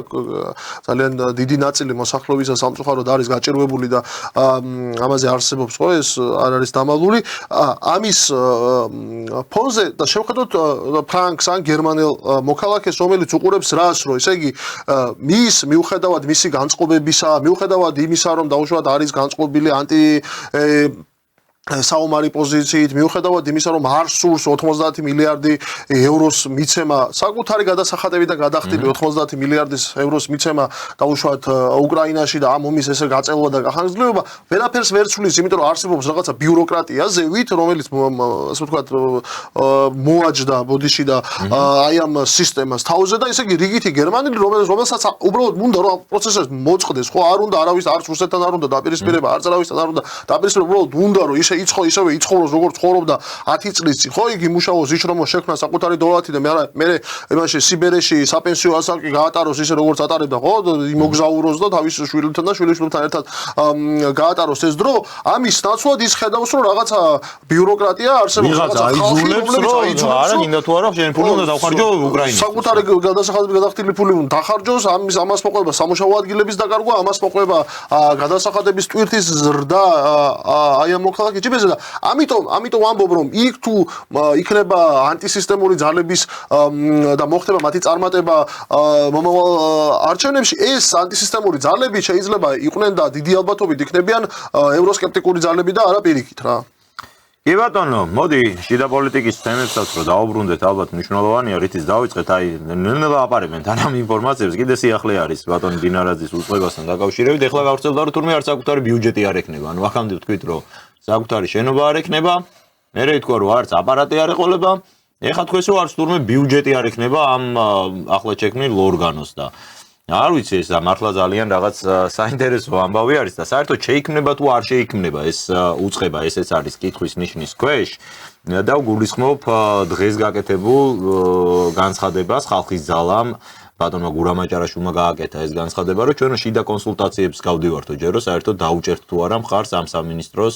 ძალიან დიდი ნაწილი მოსახლეობისა სამწუხაროდ არის გაჭირვებული და ამაზე არსებობს ხო ეს არ არის დამალული ამის ფონზე და შევხედოთ ფრანკს ან გერმანელ მოქალაქეს რომელიც უყურებს რას რომ ესე იგი მის მიუხედავად მისი განწყობებისა მიუხედავად იმისა რომ დაუშვათ არის განწყობილი ანტი საომარი პოზიციით მიუხედავად იმისა რომ არ სურს 90 მილიარდი ევროს მიცემა საკუთარი გადასახადები და გადახდილი 90 მილიარდის ევროს მიცემა დაუშვათ უკრაინაში და ამ ომის ესე გაწელვა და გახანგრძლივება ვერაფერს ვერ ცვლის იმიტომ რომ არსებობს რაღაცა ბიუროკრატია ზევით რომელიც ასე ვთქვათ მოაჯდა ბოდიში და აი ამ სისტემას თავზე და ესე იგი რიგითი გერმანელი რომელსაც უბრალოდ უნდა რომ პროცესს მოწყდეს ხო არ უნდა არავის არც რუსეთთან არ უნდა დაპირისპირება არც არავისთან არ უნდა დაპირისპირება უბრალოდ უნდა რომ ისევე იცხოვროს როგორც ცხოვრობდა 10 წლის წინ ხო იგი მუშაობს იშრომოს შექმნა საკუთარი დოლარი და მე იმაში სიბერეში საპენსიო ასაკი გაატაროს ისე როგორც ატარებდა ხო იმოგზაუროს და თავის შვილებთან და შვილიშვილებთან ერთად გაატაროს ეს დრო ამის ნაცვლად ის ხედავს რომ რაღაცა ბიუროკრატია არსებობს რაღაცა აიძულებს რომ არა მინდა თუ არა შენ ფული უნდა დავხარჯო უკრაინაში საკუთარი გადასახადები გადახდილი ფული უნდა დახარჯოს ამას მოყვება სამუშაო ადგილების დაკარგვა ამას მოყვება გადასახადების ტვირთის ზრდა აი ამ მოქალაქე ჯიბეზე და ამიტომ ამბობ რომ იქ თუ იქნება ანტისისტემური ძალების და მოხდება მათი წარმატება მომავალ არჩევნებში ეს ანტისისტემური ძალები შეიძლება იყვნენ და დიდი ალბათობით იქნებიან ევროსკეპტიკური ძალები და არა პირიქით რა კი ბატონო, მოდი შიდა პოლიტიკის თემებსაც რომ დაუბრუნდეთ, ალბათ მნიშვნელოვანია, რითიც დავიწყეთ, აი ნელ-ნელა აპარებენ თან ამ ინფორმაციებს, კიდე სიახლე არის ბატონი დინარაძის უწყებასთან დაკავშირებით, ეხლა გავრცელდა რომ თურმე არც საკუთარი ბიუჯეტი არ ექნება, ანუ აქამდე ვთქვით რომ საკუთარი შენობა არ ექნება, მერე ითქვა რომ არც აპარატი არ ეყოლება, ეხლა თქვენს რომ არც თურმე ბიუჯეტი არ ექნება ამ ახლა შექმნილ ორგანოს და არ ვიცი ეს მართლა ძალიან რაღაც საინტერესო ამბავი არის და საერთოდ შეიქმნება თუ არ შეიქმნება ეს უწყება ესეც არის კითხვის ნიშნის ქვეშ და გულისხმობ დღეს გაკეთებულ განცხადებას ხალხის ძალამ ბატონმა გურამაჭარაშვილმა გააკეთა ეს განცხადება რომ ჩვენ შიდა კონსულტაციებს გავდივართო ჯერ რომ საერთოდ დაუჭერთ თუ არა მხარს ამ სამინისტროს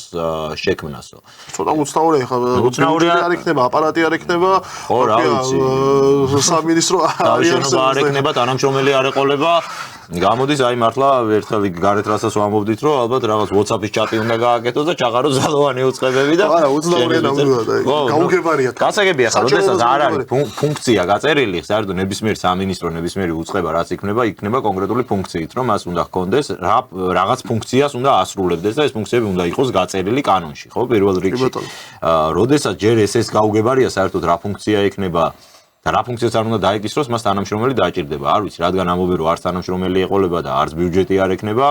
შექმნასო ცოტა უცნაურია ხა უცნაურია არ იქნება აპარატი არ იქნება ხო რა ვიცი სამინისტრო არ იქნება თანამშრომელი არ ეყოლება გამოდის აი მართლა ერთხელ გარეთ რასაც ვამბობდით რომ ალბათ რაღაც WhatsApp-ის ჩატი უნდა გააკეთოს და ჩაღარო ზალოვანი უწყებები და არა 20-იან ამბობდა გაუგებარია გასაგებია ხა როდესაც არ არის ფუნქცია გაწერილი საერთოდ ნებისმიერ სამინისტრო ნებისმიერი უწყება რაც იქნება კონკრეტული ფუნქციით რომ მას უნდა ჰქონდეს რაღაც ფუნქციას უნდა ასრულებდეს და ეს ფუნქციები უნდა იყოს გაწერილი კანონში ხო პირველ რიგში როდესაც ჯერ ეს გაუგებარია საერთოდ რა ფუნქცია ექნება და რა ფუნქციას არ უნდა დაეკისროს მას თანამშრომელი დაჭირდება არ ვიცი რადგან ამბობენ რომ არც თანამშრომელი ეყოლება და არც ბიუჯეტი არ ექნება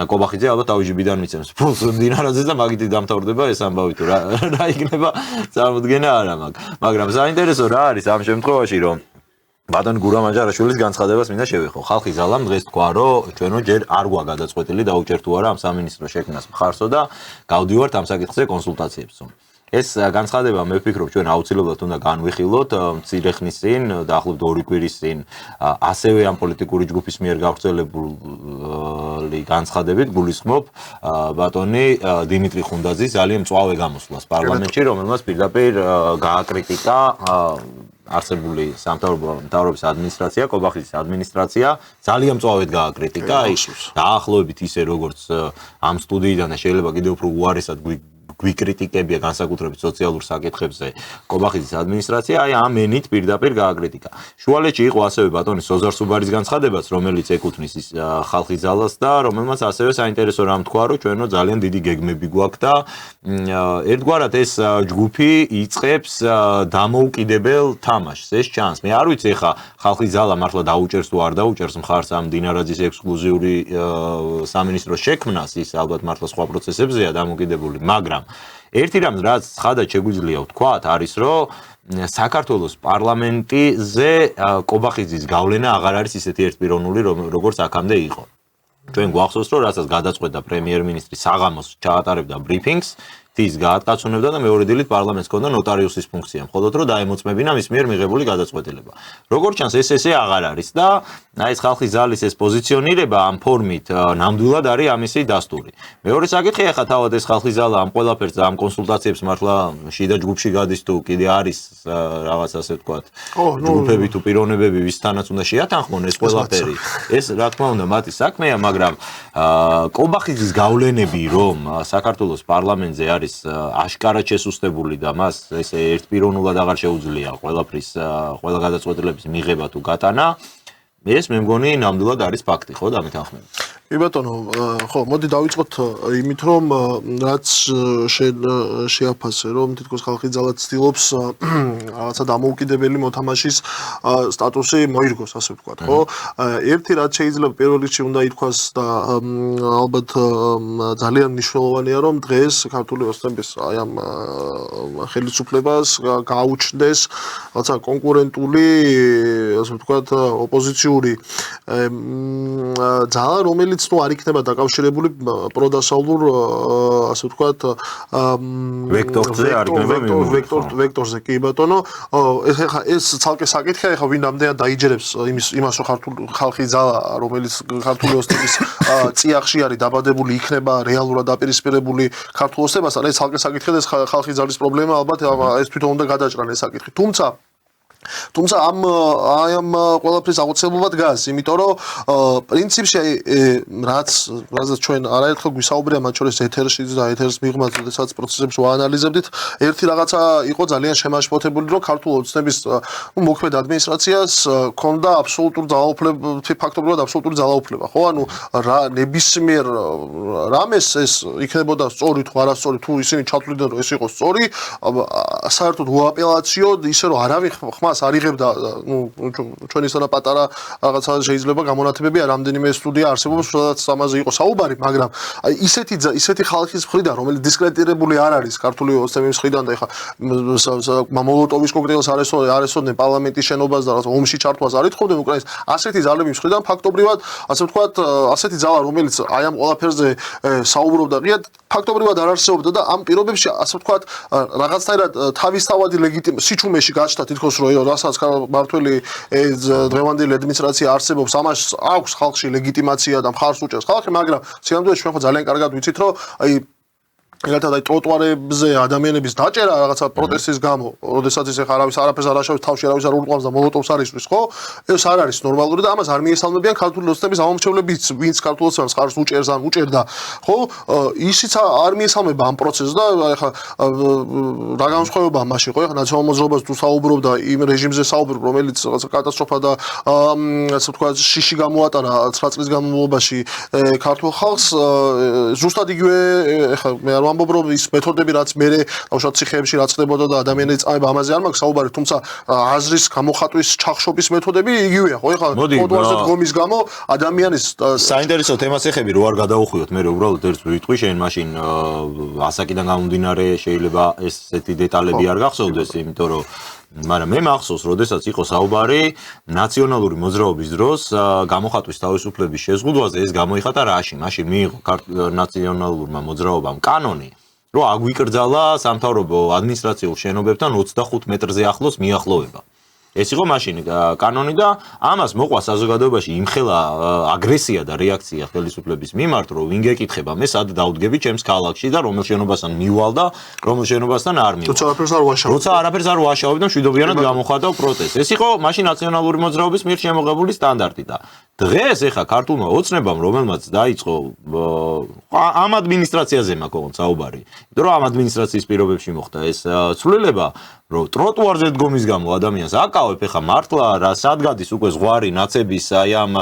კობახიძე ალბათ თავისჯებიდან მიცემს ფულს დინარაძეს და მაგით დამთავრდება ეს ამბავი თუ რა იქნება წარმოდგენა არა მაგრამ საინტერესო რა არის ამ შემთხვევაში რომ ბატონ გურამ აჯარაშვილის განცხადებას მინდა შევეხო. ხალხი ზალამ დღეს თქვა, რომ ჩვენო ჯერ არ გვაქვს გადაწყვეტილი დაუჭერთ თუ არა ამ სამინისტრო შექმნას მხარსო და გავდივართ ამ საკითხზე კონსულტაციებსო. ეს განცხადება მე ვფიქრობ ჩვენ აუცილებლად უნდა განვიხილოთ მცირე ხნის წინ, დაახლოებით 2 კვირის წინ, ასევე ამ პოლიტიკური ჯგუფის მიერ გავრცელებული განცხადებით გულისხმობ ბატონი დიმიტრი ხუნდაძის ძალიან მწვავე გამოსვლას პარლამენტში, რომელმაც პირდაპირ გააკრიტიკა არსებული სამთავრობის ადმინისტრაცია, კობახის ადმინისტრაცია ძალიან მწვავედ გააკრიტიკა, აი დაახლოებით ისე როგორც ამ სტუდიიდან და შეიძლება კიდევ უფრო უარესად გვიკრიტიკებია განსაკუთრებით სოციალურ საკითხებზე კობახის ადმინისტრაცია, აი ამ ენით პირდაპირ გააკრიტიკა. შუალედში იყო ასევე ბატონი სოზარ სუბარის განცხადებაც, რომელიც ეკუთვნის ის ხალხის ძალას და რომელმაც ასევე საინტერესო რამ თქვა, რომ ჩვენო ძალიან დიდი გეგმები გვაქვს და ერთგვარად ეს ჯგუფი იწყებს დამოუკიდებელ თამაშს. ეს ჩანს. მე არ ვიცი ხა ხალხის ძალა მართლა დაუჭერს თუ არ დაუჭერს მხარს ამ დინარაძის ექსკლუზიური სამინისტროს შექმნას, ის ალბათ მართლა სხვა პროცესებზეა დამოკიდებული, მაგრამ ერთი რამ რაც ხადად შეგვიძლია ვთქვათ არის რომ საქართველოს პარლამენტიზე კობახიძის გავლენა აღარ არის ისეთი ერთპიროვნული როგორც აქამდე იყო. ჩვენ გვახსოვს რომ რასაც გადაწყვეტა პრემიერ-მინისტრი საღამოს ჩაატარებდა ბრიფინგს ის გაატკაცუნებდა და მეორე დილით პარლამენტს ჰქონდა ნოტარიუსის ფუნქცია. მხოლოდ რომ დაემოწმებინა მის მიერ მიღებული გადაწყვეტილება. როგორც ჩანს ესე აღარ არის და აი ეს ხალხის ძალის ეს პოზიციონირება ამ ფორმით ნამდვილად არის ამისი დასტური. მეორე საკითხი ახლა თავად ეს ხალხის ძალა ამ ყველაფერს და ამ კონსულტაციებს მართლა შიდა ჯგუფში გადის თუ კიდე არის რაღაც ასე ვთქვათ ჯგუფები თუ პიროვნებები ვისთანაც უნდა შეათანხმონ ეს ყველაფერი. ეს რა თქმა უნდა მათი საქმეა, მაგრამ კობახიძის გავლენები რომ საქართველოს პარლამენტზე არის აშკარად შესუსტებული და მას ესე ერთპიროვნულად აღარ შეუძლია ყველა გადაწყვეტილების მიღება თუ გატანა, ეს მე მგონი ნამდვილად არის ფაქტი, ხო, დამეთანხმებით. კი ბატონო, ხო, მოდი დავიწყოთ იმით, რომ რაც შეაფასე, რომ თითქოს ხალხი ძალა ცდილობს რაღაცა დამოუკიდებელი მოთამაშის სტატუსი მოირგოს, ასე ვთქვათ, ხო? ერთი რაც შეიძლება პირველ რიგში უნდა ითქვას და ალბათ ძალიან მნიშვნელოვანია, რომ დღეს ქართული ოცნების აი ამ ხელისუფლებას გააუჩნდეს რაღაცა კონკურენტული, ასე ვთქვათ, ოპოზიციური ძალა, რომელიც თუ არ იქნება დაკავშირებული პროდასავლურ ასე ვთქვათ ვექტორზე არ იქნება ვექტორზე კი ბატონო ეს ცალკე საკითხია ხა ვინ ამდენად დაიჯერებს იმას რომ ხალხი ძალა რომელიც ქართული ოცნების წიაღში არის დაბადებული იქნება რეალურად დაპირისპირებული ქართულ ოცნებასთან ეს ცალკე საკითხია და ხალხი ძალის პრობლემა ალბათ ეს თვითონ უნდა გადაჭრან ეს საკითხი თუმცა ამ ყველაფრის აუცილებლობა დგას, იმიტომ რომ პრინციპში რაზეც ჩვენ არაერთხელ გვისაუბრია მათ შორის ეთერში და ეთერს მიღმაც, როდესაც პროცესებს ვაანალიზებდით, ერთი რაღაცა იყო ძალიან შემაშფოთებული, რომ ქართულ ოცნების მოქმედ ადმინისტრაციას ჰქონდა აბსოლუტური ძალაუფლება, ფაქტობრივად აბსოლუტური ძალაუფლება, ხო? ანუ ნებისმიერ რამეს ეს იქნებოდა სწორი თუ არასწორი, თუ ისინი ჩათვლიდნენ, რომ ეს იყო სწორი, საერთოდ უაპელაციოდ ისე რომ არავინ ხმას არ იღებდა, ჩვენისთანა პატარა რაღაცა შეიძლება გამონათებებია, რამდენიმე სტუდია არსებობს, სადაც ამაზე იყო საუბარი, მაგრამ აი ისეთი ხალხის მხრიდან, რომელიც დისკრედიტირებული არ არის ქართული ოცნების მხრიდან და ეხა მოლოტოვის კოქტეილს არ ესწოდნენ პარლამენტის შენობას და რაღაცა ომში ჩართვას არ ეთხოვდნენ უკრაინის, ასეთი ძალების მხრიდან ფაქტობრივად, ასე ვთქვათ, ასეთი ძალა, რომელიც აი ამ ყველაფერზე საუბრობდა, ღიად ფაქტობრივად არ არსებობდა და ამ პირობებში, ასე ვთქვათ, რაღაცნაირად თავისთავადი სიჩუმეში გაჩნდა თითქოს რომ რასაც მართველი დღევანდელი ადმინისტრაცია არსებობს, ამას აქვს ხალხში ლეგიტიმაცია და მხარს უჭერს ხალხი, მაგრამ სინამდვილეში ჩვენ ხო ძალიან კარგად ვიცით, რომ აი ეგრეთად აი ტროტუარებზე ადამიანების დაჭერა რაღაცა პროტესტის გამო, როდესაც ის ახლა არავის არაფერს არ აშავებს თავში, არავის არ ურყავს და მოლოტოვს არ ისვრის, ხო? ეს არ არის ნორმალური და ამას არ მიესალმებიან ქართული ოცნების ამომრჩევლებიც, ვინც ქართულ ოცნებას ხარს უჭერს ან უჭერდა, ხო? ისიც არ მიესალმება ამ პროცესს და ახლა რა განსხვავებაა მაშინ, ხო? ახლა ნაციონალურ მოძრაობას თუ საუბრობდა იმ რეჟიმზე საუბრობ, რომელიც რაღაცა კატასტროფა და ასე ვთქვათ, შიში გამოატარა 9 წლის განმავლობაში ქართულ ხალხს, ზუსტად იგივე ახლა მე არ ვამბობ რომ ის მეთოდები რაც მე ბავშვად ციხეებში რაც ხდებოდა და ადამიანების წამება ამაზე არ მაქვს საუბარი, თუმცა აზრის გამოხატვის ჩახშობის მეთოდები იგივეა, ხო? ახლა პოდვარზე დგომის გამო ადამიანის საინტერესო თემას ეხები რო არ გადაუხვიოთ, მე უბრალოდ ერთ ვიტყვი შენ მაშინ ასაკიდან გამომდინარე შეიძლება ესეთი დეტალები არ გახსოვდეს, იმიტომ რომ მაგრამ მე მახსოვს, როდესაც იყო საუბარი ნაციონალური მოძრაობის დროს გამოხატვის თავისუფლების შეზღუდვაზე, ეს გამოიხატა რაში? მაშინ მიიღო ნაციონალურმა მოძრაობამ კანონი, რომ აგვიკრძალა სამთავრობო ადმინისტრაციულ შენობებთან 25 მეტრზე ახლოს მიახლოვება. ეს იყო მაშინ კანონი და ამას მოყვა საზოგადოებაში იმხელა აგრესია და რეაქცია ხელისუფლების მიმართ, რომ ვინ გეკითხება მე სად დავდგები ჩემს ქალაქში და რომელ შენობასთან მივალ და რომელ შენობასთან არ მივალ. როცა არაფერს არ ვაშავებ და მშვიდობიანად გამოხატავ პროტესტს. ეს იყო მაშინ ნაციონალური მოძრაობის მიერ შემოღებული სტანდარტი და დღეს ეხა ქართულმა ოცნებამ, რომელმაც დაიწყო ამ ადმინისტრაციაზე მაქვს საუბარი, იმიტომ რომ ამ ადმინისტრაციის პირობებში მოხდა ეს ცვლილება, რომ ტროტუარზე დგომის გამო ადამიანს აკავებ ეხა მართლა რა სადგადის უკვე ზღვარი ნაცების აი ამ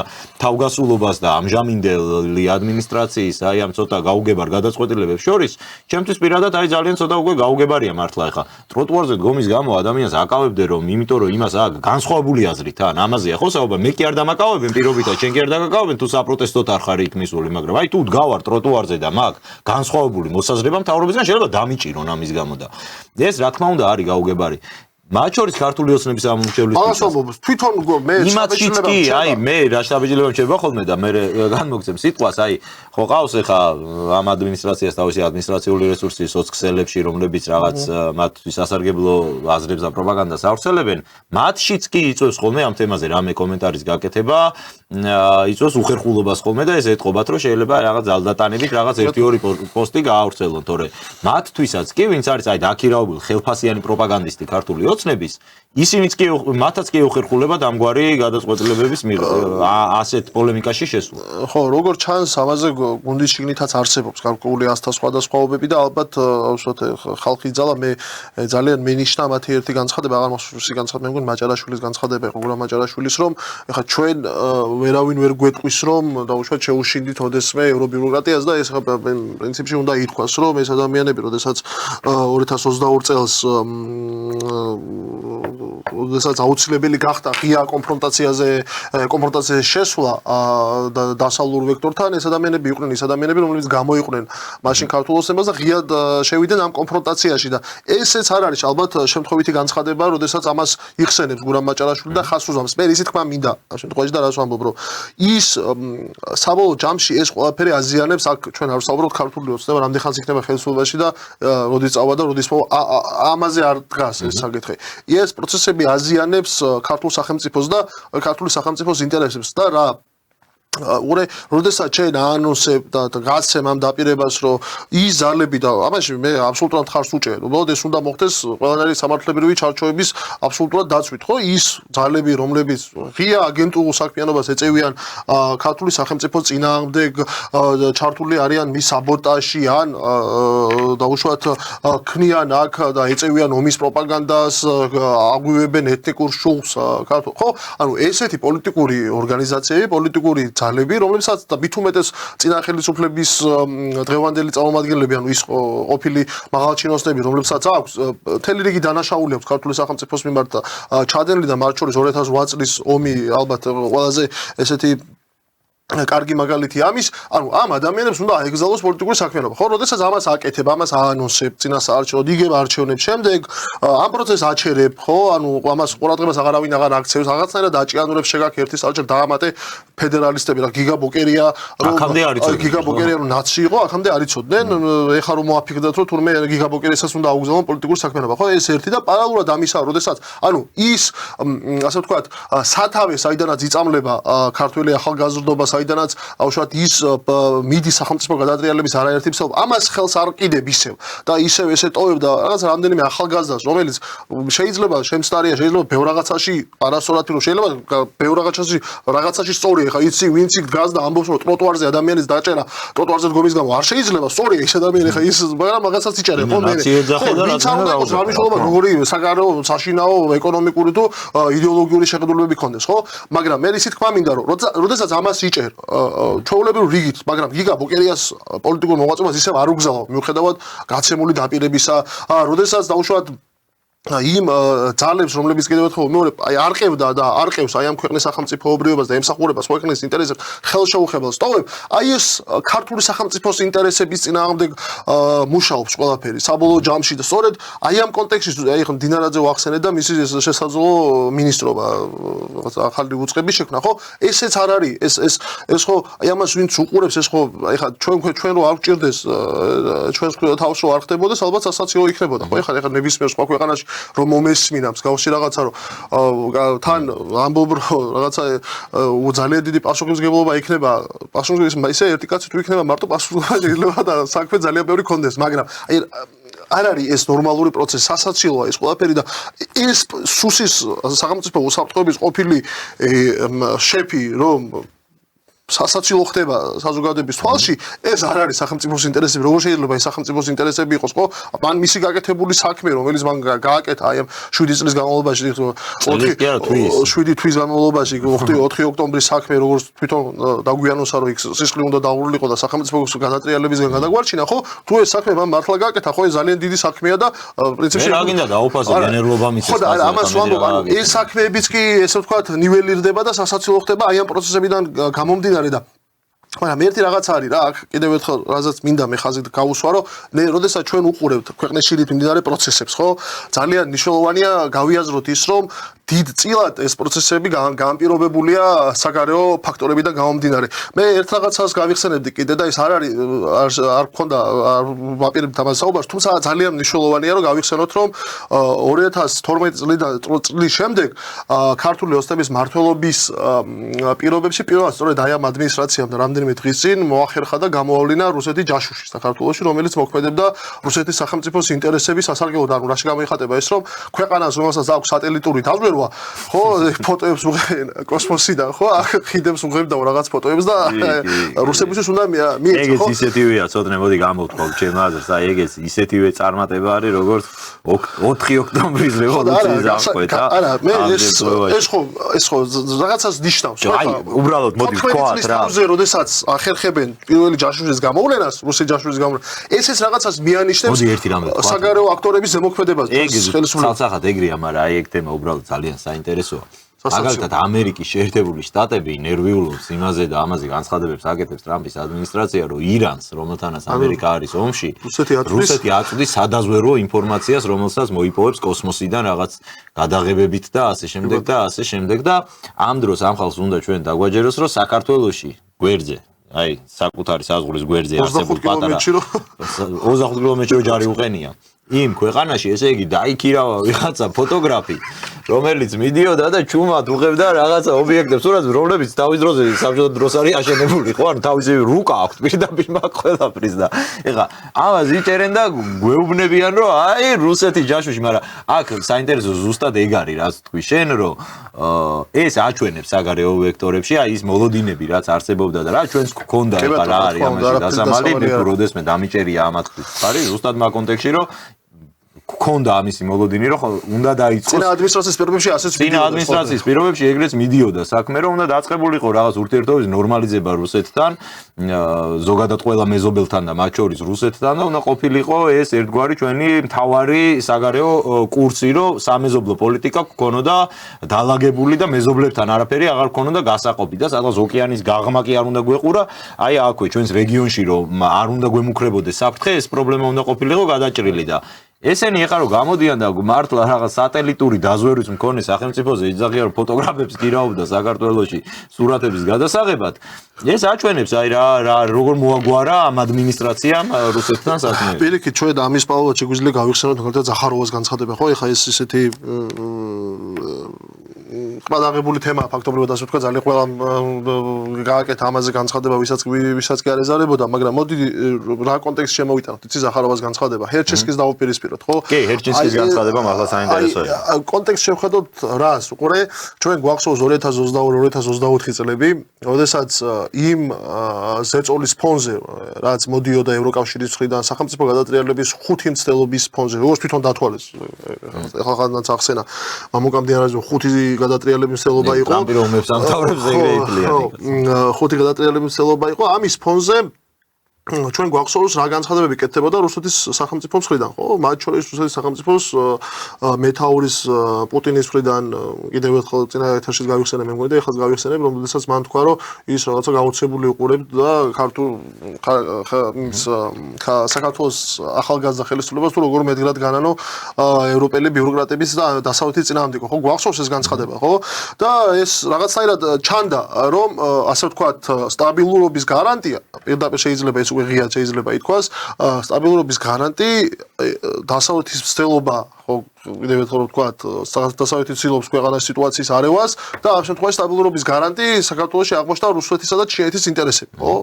თავგასულობას და ამჟამინდელი ადმინისტრაციის აი ამ ცოტა გაუგებარ გადაწყვეტილებებს შორის, ჩემთვის პირადად არის ძალიან ცოტა უკვე გაუგებარია მართლა ეხა ტროტუარზე დგომის გამო ადამიანს აკავებდე რომ იმიტომ რომ იმას აქვს განსხვავებული აზრით ან ამაზეა ხო საუბარი, მე კი არ დამაკავებენ პირობითად, შენ კი არ დაგაკავებენ თუ საპროტესტოდ არ ხარ იქ მისული, მაგრამ აი თუ დგავარ ტროტუარზე და მაქვს განსხვავებული მოსაზრება მთავრობისგან შეიძლება დამიჭირონ ამის გამო და ეს რა თქმა უნდა არის გაუგებარი. მათ შორის ქართული ოცნების ამომრჩევლის თვითონ მე იმათშიც კი აი მე რა შტაბიჯილებამ შევა ხოლმე და მე განმოგცემ სიტყვას აი ხო ყავს ეხა ამ ადმინისტრაციას თავისი ადმინისტრაციული რესურსი სოციალებში რომლებიც რაღაც მათთვის ასარგებლო აზრებს და პროპაგანდას ავრცელებენ მათშიც კი იწვევს ხოლმე ამ თემაზე რამე კომენტარის გაკეთება იწვევს უხერხულობას ხოლმე და ეს ეთყობათ რომ შეიძლება რაღაც ძალდატანებით რაღაც 1-2 პოსტი გაავრცელონ თორე მათთვისაც კი ვინც არის აი დაქირავებული ხელფასიანი პროპაგანდისტი ქართული ოცნების ისინიც კი მათაც კი უხერხულებად ამგვარი გადაწყვეტილებების ასეთ პოლემიკაში შესვლა. ხო, როგორ ჩანს ამაზე გუნდის შიგნითაც არსებობს გარკვეული ასთა სხვადასხვაობები და ალბათ უშუალოდ ხალხის ძალა მე ძალიან მენიშნა მათი ერთი განცხადება, აღარ მახსოვს განცხადება, მე მგონი მაჭარაშვილის განცხადება იყო, გურამ მაჭარაშვილის რომ ეხა ჩვენ ვერავინ ვერ გვეტყვის რომ დაუშვათ შეუშინდით ოდესმე ევრობიუროკრატიას და ეს პრინციპში უნდა ითქვას რომ ეს ადამიანები როდესაც 2022 წელს როდესაც აუცილებელი გახდა ღია კონფრონტაციაში შესვლა და დასავლურ ვექტორთან ეს ადამიანები იყვნენ ის ადამიანები რომლებიც გამოიყვნენ მაშინ ქართულ ოცნებას და ღიად შევიდნენ ამ კონფრონტაციაში და ესეც არ არის ალბათ შემთხვევითი განცხადება როდესაც ამას იხსენებს გურამ მაჭარაშვილი და ხას უზამს მე ისი თქმა მინდა ამ შემთხვევაში და რას ვამბობ რომ ის საბოლოო ჯამში ეს ყველაფერი აზიანებს აქ ჩვენ არ ვსაუბრობთ ქართული ოცნება რამდენხანს იქნება ხელისუფლებაში და როდის წავა და როდის მოვა ამაზე არ დგას ეს საკითხი ეს პროცესები აზიანებს ქართულ სახელმწიფოს და ქართული სახელმწიფოს ინტერესებს და რა ურე როდესაც ჩვენ აანონსებ და გაცემ ამ დაპირებას რომ ის ძალები და ამაში მე აბსოლუტურად ხარს უჭერ უბრალოდ ეს უნდა მოხდეს ყველანაირი სამართლებრივი ჩარჩოების აბსოლუტურად დაცვით ხო ის ძალები რომლებიც ღია აგენტურულ საქმიანობას ეწევიან ქართული სახელმწიფოს წინააღმდეგ ჩართული არიან მის საბოტაჟში ან დაუშვათ ქმნიან აქ და ეწევიან ომის პროპაგანდას აგვივებენ ეთნიკურ შუღლს ხო ანუ ესეთი პოლიტიკური ორგანიზაციები პოლიტიკური ძალები, რომლებსაც და მით უმეტეს წინა ხელისუფლების დღევანდელი წარმომადგენლები, ანუ ის ყოფილი მაღალჩინოსნები, რომლებსაც აქვს მთელი რიგი დანაშაული აქვს ქართული სახელმწიფოს მიმართ ჩადენილი და მათ შორის 2008 წლის ომი ალბათ ყველაზე ესეთი კარგი მაგალითი ამის, ანუ ამ ადამიანებს უნდა აეგზავნოს პოლიტიკური საქმიანობა. ხო, როდესაც ამას აკეთებ, ამას აანონსებ, წინასაარჩევნოდ იგებ არჩევნებს შემდეგ, ამ პროცესს აჩერებ, ხო, ანუ ამას ყურადღებას აღარავინ აღარ აქცევს, რაღაცნაირად აჭიანურებს შეგაქ ერთი საარჩევნო დაამატე ფედერალისტები, რა გიგა ბოკერია, რომ გიგა ბოკერია რომ ნაცი იყო, აქამდე არ იცოდნენ, ეხლა რომ მოაფიქრდათ, რომ თურმე გიგა ბოკერიასაც უნდა აუგზავნონ პოლიტიკური საქმიანობა. ხო, ეს ერთი და პარალელურად ამისა, როდესაც ანუ ის ასე ვთქვათ, სათავე, საიდანაც იწამლება ქართველი ახალგაზრდობა საიდანაც უშუალოდ ის მიდის სახელმწიფო გადატრიალების არაერთი მსხვერპლი ამას ხელს არ კიდებ ისევ და ისევ ესე ტოვებდა რაღაც რამდენიმე ახალგაზრდას რომელიც შეიძლება შემცდარია შეიძლება ბევრ რაღაცაში არასწორად რომ შეიძლება ბევრ რაღაცაში სწორია ხა იცი ვინც იქ დგას და ამბობს რომ ტროტუარზე ადამიანის დაჭერა ტროტუარზე დგომის გამო არ შეიძლება სწორია ეს ადამიანი ხა ის მაგრამ რაღაცას იჭერე ხო მე ვინც არ უნდა იყოს რამიშობა როგორი საგარეო საშინაო ეკონომიკური თუ იდეოლოგიური შეხედულებები ქონდეს ხო მაგრამ მე ისიც თქვა მინდა რომ როდესაც ამას იჭერ ჩვეულებრივ რიგით მაგრამ გიგა ბოკერიას პოლიტიკურ მოღვაწეობას ისევ არ უგზავნო მიუხედავად გაცემული დაპირებისა როდესაც დაუშვათ იმ ძალებს რომლებიც კიდევ ერთხელ მეორე აი არყევდა და არყევს აი ამ ქვეყნის სახელმწიფოებრიობას და ემსახურება სხვა ქვეყნის ინტერესებს ხელშეუხებელს ტოვებ აი ეს ქართული სახელმწიფოს ინტერესების წინააღმდეგ მუშაობს ყველაფერი საბოლოო ჯამში და სწორედ აი ამ კონტექსტში აი ხო დინარაძე ვახსენე და მისი შესაძლო მინისტრობა ახალი უწყების შექმნა ხო ესეც არ არის ეს ხო აი ამას ვინც უყურებს ეს ხო აი ხა ჩვენ რო არ გჭირდეს ჩვენს თავს რო არ ხდებოდეს ალბათ სასაცილო იქნებოდა ხო ეხლა ნებისმიერ სხვა ქვეყანაში რომ მომესმინა მსგავსი რაღაცა რომ თან ამბობ რომ რაღაცა ძალიან დიდი პასუხისმგებლობა იქნება პასუხისმგებლობა ისე ერთი კაცი თუ იქნება მარტო პასუხისმგებლობა შეიძლება და საქმე ძალიან ბევრი კონდეს მაგრამ აი არ არის ეს ნორმალური პროცესი სასაცილოა ეს ყველაფერი და ეს სუსის სახელმწიფო უსაფრთხოების ყოფილი შეფი რომ სასაცილო ხდება საზოგადოების თვალში ეს არ არის სახელმწიფოს ინტერესები როგორ შეიძლება ეს სახელმწიფოს ინტერესები იყოს ხო მან მისი გაკეთებული საქმე რომელიც მან გააკეთა აი ამ 7 წლის განმავლობაში 7 თვის განმავლობაში 4 ოქტომბრის საქმე როგორც თვითონ დაგვიანოსა რომ იქ სისხლი უნდა დაურულიყო და სახელმწიფოს გადატრიალებისგან გადაგვარჩინა ხო თუ ეს საქმე მან მართლა გააკეთა ხო ეს ძალიან დიდი საქმეა და პრინციპში რა გინდა დაუფასო გენერლობა მისცეს ხო და ამას ვამბობ ანუ ეს საქმეებიც კი ესე ვთქვათ ნიველირდება და სასაცილო ხდება აი ამ პროცესებიდან გამომდინარე მაგრამ ერთი რაღაც არის რა აქ კიდევ ერთხელ რაზეც მინდა მე ხაზით გავუსვარო მე როდესაც ჩვენ უყურებთ ქვეყნის შიგნით მიმდინარე პროცესებს ხო ძალიან მნიშვნელოვანია გავიაზროთ ის რომ დიდ წილად ეს პროცესები განპირობებულია საგარეო ფაქტორებიდან გამომდინარე მე ერთ რაღაცას გავიხსენებდი კიდე და ეს არ არის არ გქონდა ვაპირებ თამას საუბარს თუმცა ძალიან მნიშვნელოვანია რომ გავიხსენოთ რომ 2012 წლის შემდეგ ქართული ოსტების მმართველობის პირობებში პირველად სწორედ აი ამ ადმინისტრაციამ და რამდენიმე დღის წინ მოახერხა და გამოავლინა რუსეთის ჯაშუში საქართველოში რომელიც მოქმედებდა რუსეთის სახელმწიფოს ინტერესების სასარგებლოდ ანუ რაში გამოიხატება ეს რომ ქვეყანას რომელსაც აქვს სატელიტური დაზვერვა ხო ფოტოებს უღებენ კოსმოსიდან ხო აქ ხიდებს უღებდა რაღაც ფოტოებს და რუსებისთვის უნდა მიეცა ხო ეგეც ისეთივეა ცოტნე მოდი გამოვთქვა ჩემ აზრს აი ეგეც ისეთივე წარმატება არის როგორც 4 ოქტომბრის რევოლუციის აღკვეთა არა მე ეს ხო რაღაცას ნიშნავს ხო აი უბრალოდ მოდი ვთქვათ რა როდესაც ახერხებენ პირველი ჯაშუშის გამოვლენას რუსეთის ჯაშუშის გამოვლენას ეს რაღაცას მიანიშნებს საგარეო აქტორების ზემოქმედებას ხელისუფლებას ეგრეა მაგრამ აი ეგ თემა უბრალოდ ძალიან საინტერესოა მაგალითად ამერიკის შეერთებული შტატები ნერვიულობს იმაზე და ამაზე განცხადებებს აკეთებს ტრამპის ადმინისტრაცია რომ ირანს რომელთანაც ამერიკა არის ომში რუსეთი აწვდის სადაზვერვო ინფორმაციას რომელსაც მოიპოვებს კოსმოსიდან რაღაც გადაღებებით და ასე შემდეგ და ამ დროს ამ ხალხს უნდა ჩვენ დაგვაჯეროს რომ საქართველოში გვერდზე აი საკუთარი საზღვრის გვერდზე არსებულ პატარა 25 კილომეტრში ჯარი უყენია იმ ქვეყანაში ესე იგი დაიქირავა ვიღაცა ფოტოგრაფი რომელიც მიდიოდა და ჩუმად უღებდა რაღაცა ობიექტებს სურათებს რომლებიც თავის დროზე საბჭოთა დროს არის აშენებული ხო ანუ თავისი რუკა აქვს პირდაპირ მაგ ყველაფრის და ეხლა ამას იჭერენ და გვეუბნებიან რომ აი რუსეთის ჯაშუში მაგრამ აქ საინტერესო ზუსტად ეგ არის რაც თქვი შენ რომ ეს აჩვენებს საგარეო ვექტორებში აი ის მოლოდინები რაც არსებობდა და რა ჩვენს გქონდა ეხლა რა არის ამაში დასამალი მე თუ როდესმე დამიჭერია ამათთვის ხარი ზუსტად მაგ კონტექსტში რომ გქონდა ამისი მოლოდინი რომ უნდა დაიწყოს წინა ადმინისტრაციის პირობებში ასეც წინა ადმინისტრაციის პირობებში ეგრეც მიდიოდა საქმე რომ უნდა დაწყებულიყო რაღაც ურთიერთობის ნორმალიზება რუსეთთან ზოგადად ყველა მეზობელთან და მათ შორის რუსეთთან და უნდა ყოფილიყო ეს ერთგვარი ჩვენი მთავარი საგარეო კურსი რომ სამეზობლო პოლიტიკა გქონოდა დაალაგებული და მეზობლებთან არაფერი აღარ გქონოდა გასაყოფი და სადღაც ოკეანის გაღმა კი არ უნდა გვეყურა აი აქვე ჩვენს რეგიონში რომ არ უნდა გვემუქრებოდეს საფრთხე ეს პრობლემა უნდა ყოფილიყო გადაჭრილი და ესენი ეხლა რომ გამოდიან და მართლა რაღაც სატელიტური დაზვერვის მქონე სახელმწიფოზე იძაღია რომ ფოტოგრაფებს გირაობდა საქართველოში სურათების გადასაღებად ეს აჩვენებს აი რა როგორ მოაგვარა ამ ადმინისტრაციამ რუსეთთან საქმე. პირიქით ჩვენ ამის პავლოვად შეგვიძლია გავიხსენოთ მაგალითად ზახაროვას განცხადება ხო ეხლა ეს ისეთი გადაღებული თემაა ფაქტობრივად ასე ვთქვა ძალიან ყველა გააკეთა ამაზე განცხადება ვისაც კი არ ეზარებოდა მაგრამ მოდი რა კონტექსტში შემოვიტანოთ იცი ზახაროვას განცხადება ჰერჩინსკის დავუპირისპიროთ ხო კი ჰერჩინსკის განცხადება მართლა საინტერესოა კონტექსტში შევხედოთ რას უყურე ჩვენ გვახსოვს 2022-2024 წლები როდესაც იმ ზეწოლის ფონზე რაც მოდიოდა ევროკავშირის მხრიდან სახელმწიფო გადატრიალების 5 მცდელობის ფონზე როგორც თვითონ დათვალეს ახლა ხანდაც ახსენა მამუკამდე 5 გადატრიალების მცდელობა იყო ამ პიროვნებს ამთავრებს ეგრე ითვლიან 5 გადატრიალების მცდელობა იყო ამის ფონზე ჩვენ გვახსოვს რა განცხადებები კეთდებოდა რუსეთის სახელმწიფოს მხრიდან ხო მათ შორის რუსეთის სახელმწიფოს მეთაურის პუტინის მხრიდან კიდევ ერთხელ წინა ეთერში გავიხსენე მე მგონი და ეხლა გავიხსენებ რომ შესაძლოა მან თქვა რომ ის რაღაცა გაუცებული უყურებთ და საქართველოს ახალგაზრდა ხელისუფლებას თუ როგორ მედგრად განანო ევროპელი ბიუროკრატების და დასავლეთის წინააღმდეგო ხო გვახსოვს ეს განცხადება ხო და ეს რაღაცნაირად ჩანდა რომ ასე ვთქვათ სტაბილურობის გარანტია პირდაპირ შეიძლება ეს ღია შეიძლება ითქვას სტაბილურობის გარანტი დასავლეთის მცდელობა ხო კიდევ ერთხელ ვთქვათ დასავლეთი ცდილობს ქვეყანას სიტუაციის არევას და ამ შემთხვევაში სტაბილურობის გარანტი საქართველოში აღმოჩნდა რუსეთისა და ჩინეთის ინტერესები ხო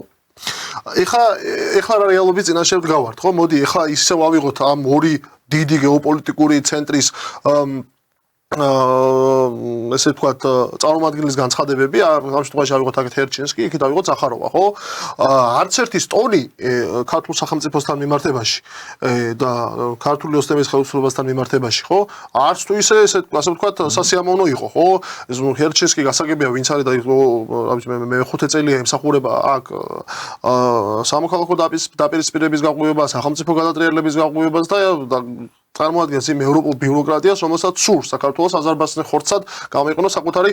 ეხლა რა რეალობის წინაშე ვდგავართ ხო მოდი ეხლა ისევ ავიღოთ ამ ორი დიდი გეოპოლიტიკური ცენტრის ესე ვთქვათ წარმომადგენლის განცხადებები ამ შემთხვევაში ავიღოთ აქეთ ჰერჩინსკი იქით ავიღოთ ზახაროვა ხო არც ერთის ტონი ქართულ სახელმწიფოსთან მიმართებაში და ქართული ოსტემის ხელისუფლებასთან მიმართებაში ხო არც თუ ისე ესე ვთქვათ სასიამოვნო იყო ხო ეს ჰერჩინსკი გასაგებია ვინც არის და მე 5 წელია ემსახურება აქ სამოქალაქო დაპირისპირების გაღვივებას სახელმწიფო გადატრიალების გაღვივებას და წარმოადგენს იმ ევროპულ ბიუროკრატიას, რომელსაც სურს საქართველოს აზერბაიჯანის ხორცად გამოიყენოს საკუთარი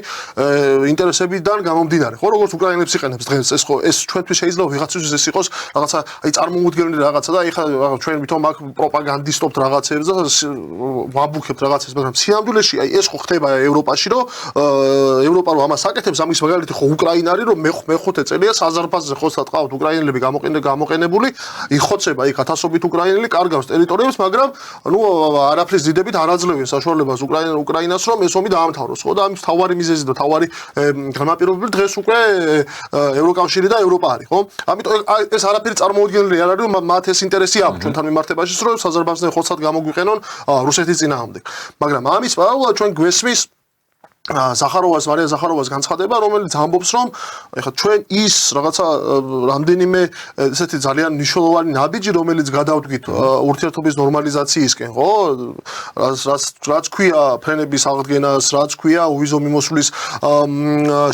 ინტერესებიდან გამომდინარე. ხო, როგორც უკრაინელებს იყენებს დღეს ეს ხო ეს ჩვენთვის შეიძლება ვიღაცისთვის ეს იყოს რაღაცა აი წარმოუდგენელი რაღაცა და ეხლა ჩვენ ვითომ აქ პროპაგანდისტობთ რაღაცებს და ვაბუქებთ რაღაცებს, მაგრამ სიამდვილეში აი ეს ხო ხდება ევროპაში, რომ ევროპა რომ ამას აკეთებს, ამის მაგალითი ხო უკრაინა არის, რომ მე 5 წელია აზერბაიჯანზე ხორცად ყავთ უკრაინელები გამოყენებული, იხოცება იქ ათასობით უკრაინელი კარგავს ტერიტორიებს, მაგრამ ნუ არაფრის დიდებით არ აძლევენ საშუალებას უკრაინას რომ ეს ომი დაამთავროს ხო და ამის თავარი მიზეზი და თავარი განაპირობები დღეს უკვე ევროკავშირი და ევროპა არის ხო ამიტომ ეს არაფერი წარმოუდგენელი არ არის რომ მათ ეს ინტერესი აქვს ჩვენთან მიმართებაში რომ აზერბაიჯანზე ხორცად გამოგვიყენონ რუსეთის წინააღმდეგ მაგრამ ამის პარალელურად ჩვენ გვესმის მარია ზახაროვას განცხადება, რომელიც ამბობს, რომ ეხლა ჩვენ ის რაღაცა რამდენიმე ესეთი ძალიან მნიშვნელოვანი ნაბიჯი, რომელიც გადავდგით ურთიერთობის ნორმალიზაციისკენ, ხო? რაც ქვია ფრენების აღდგენას, რაც ქვია უვიზო მიმოსვლის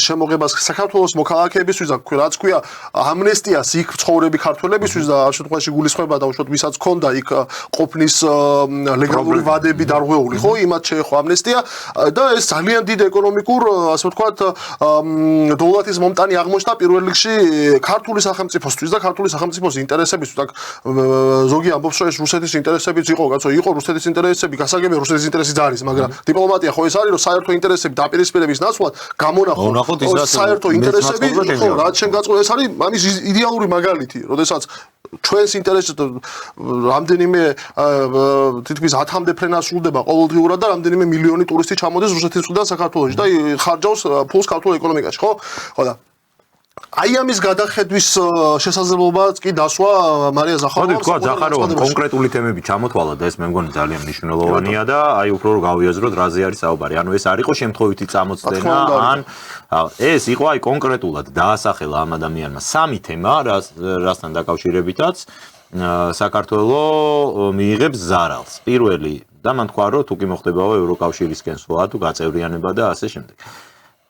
შემოღებას საქართველოს მოქალაქეებისთვის და რაც ქვია ამნესტიას იქ ცხოვრები ქართველებისთვის და ამ შემთხვევაში გულისხმება და უშუალოდ ვისაც ჰქონდა იქ ყოფნის ლეგალური ვადები დარღვეული, ხო? იმათ შეეხო ამნესტია და ეს ძალიან დიდ ეკონომიკურ, ასე ვთქვათ, დოლარის მომტანი აღმოჩნდა პირველ რიგში ქართული სახელმწიფოსთვის და ქართული სახელმწიფოს ინტერესებისთვის. ზოგი ამბობს, რომ ეს რუსეთის ინტერესებიც იყო, კაცო, იყო რუსეთის ინტერესები, გასაგებია რუსეთის ინტერესიც არის, მაგრამ დიპლომატია ხო ეს არის, რომ საერთო ინტერესები დაპირისპირების ნაცვლად გამონახოთ საერთო ინტერესები, ხო, რაც შენ გაწყვეტ, ეს არის ამის იდეალური მაგალითი, როდესაც ჩვენს ინტერესს რამდენიმე თითქმის 10-მდე ფრენა სრულდება ყოველდღიურად და რამდენიმე მილიონი ტურისტი ჩამოდის რუსეთის მხრიდან საქართველოში და ხარჯავს ფულს ქართულ ეკონომიკაში, ხო? ხო და აი ამის გადახედვის შესაძლებლობაც კი დასვა მარია ზახაროვას. თქვა ზახაროვამ კონკრეტული თემები ჩამოთვალა და ეს მე მგონი ძალიან მნიშვნელოვანია და აი უფრო რომ გავიაზროთ რაზე არის საუბარი. ანუ ეს არ იყო შემთხვევითი წამოწდენა ან ეს იყო აი კონკრეტულად დაასახელა ამ ადამიანმა სამი თემა რასთან დაკავშირებითაც საქართველოს მიიღებს ზარალს. პირველი და მან თქვა რომ თუ კი მოხდებაო ევროკავშირისკენ სვლა თუ გაწევრიანება და ასე შემდეგ.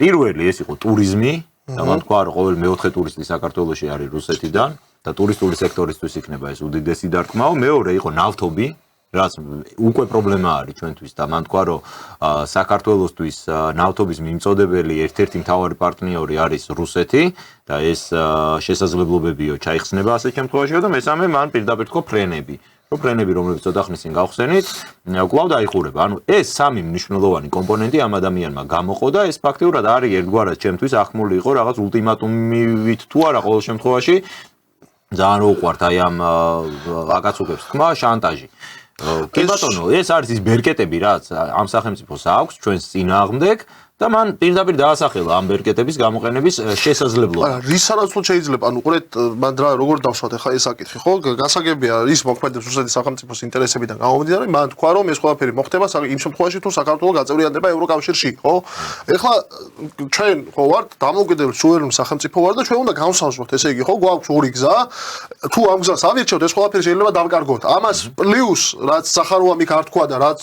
პირველი ეს იყო ტურიზმი და მან თქვა რომ ყოველ მეოთხე ტურისტი საქართველოში არის რუსეთიდან და ტურისტული სექტორისთვის იქნება ეს უდიდესი დარტყმაო. მეორე იყო ნავთობი, რაც უკვე პრობლემა არის ჩვენთვის და მან თქვა რომ საქართველოსთვის ნავთობის მიმწოდებელი ერთ-ერთი მთავარი პარტნიორი არის რუსეთი და ეს შესაძლებლობებიო ჩაიხსნება ასეთ შემთხვევაში და მესამე მან პირდაპირ თქვა ფრენები. პრობლემები, რომლებიც ცოტა ხნის წინ გავხსენით, კვლავ დაიხურება. ანუ ეს სამი მნიშვნელოვანი კომპონენტი ამ ადამიანმა გამოყო და ეს ფაქტიურად არის ერთგვარად ჩემთვის ახმული იყო რაღაც ულტიმატუმივით თუ არა ყოველ შემთხვევაში ძალიან რო უყვართ აი ამ აკაცუკებს თქმა შანტაჟი. კი ბატონო, ეს არის ის ბერკეტები, რაც ამ სახელმწიფოს აქვს ჩვენს წინააღმდეგ და მან პირდაპირ დაასახელა ამ ბერკეტების გამოყენების შესაძლებლობა. არა, რის სანაცვლოდ შეიძლება, ანუ ყურეთ, მან როგორ დავსვათ ახლა ეს საკითხი, ხო? გასაგებია ის მოქმედებს რუსეთის სახელმწიფოს ინტერესებიდან გამომდინარე, მან თქვა რომ ეს ყველაფერი მოხდება იმ შემთხვევაში თუ საქართველო გაწევრიანდება ევროკავშირში, ხო? ეხლა ჩვენ ხო ვართ დამოუკიდებელი სუვერენული სახელმწიფო ვართ და ჩვენ უნდა გავსავსოთ, ესე იგი, ხო, გვაქვს ორი გზა. თუ ამ გზას ავირჩევთ, ეს ყველაფერი შეიძლება დავკარგოთ. ამას პლუს რაც სახაროვამ იქ არ თქვა და რაც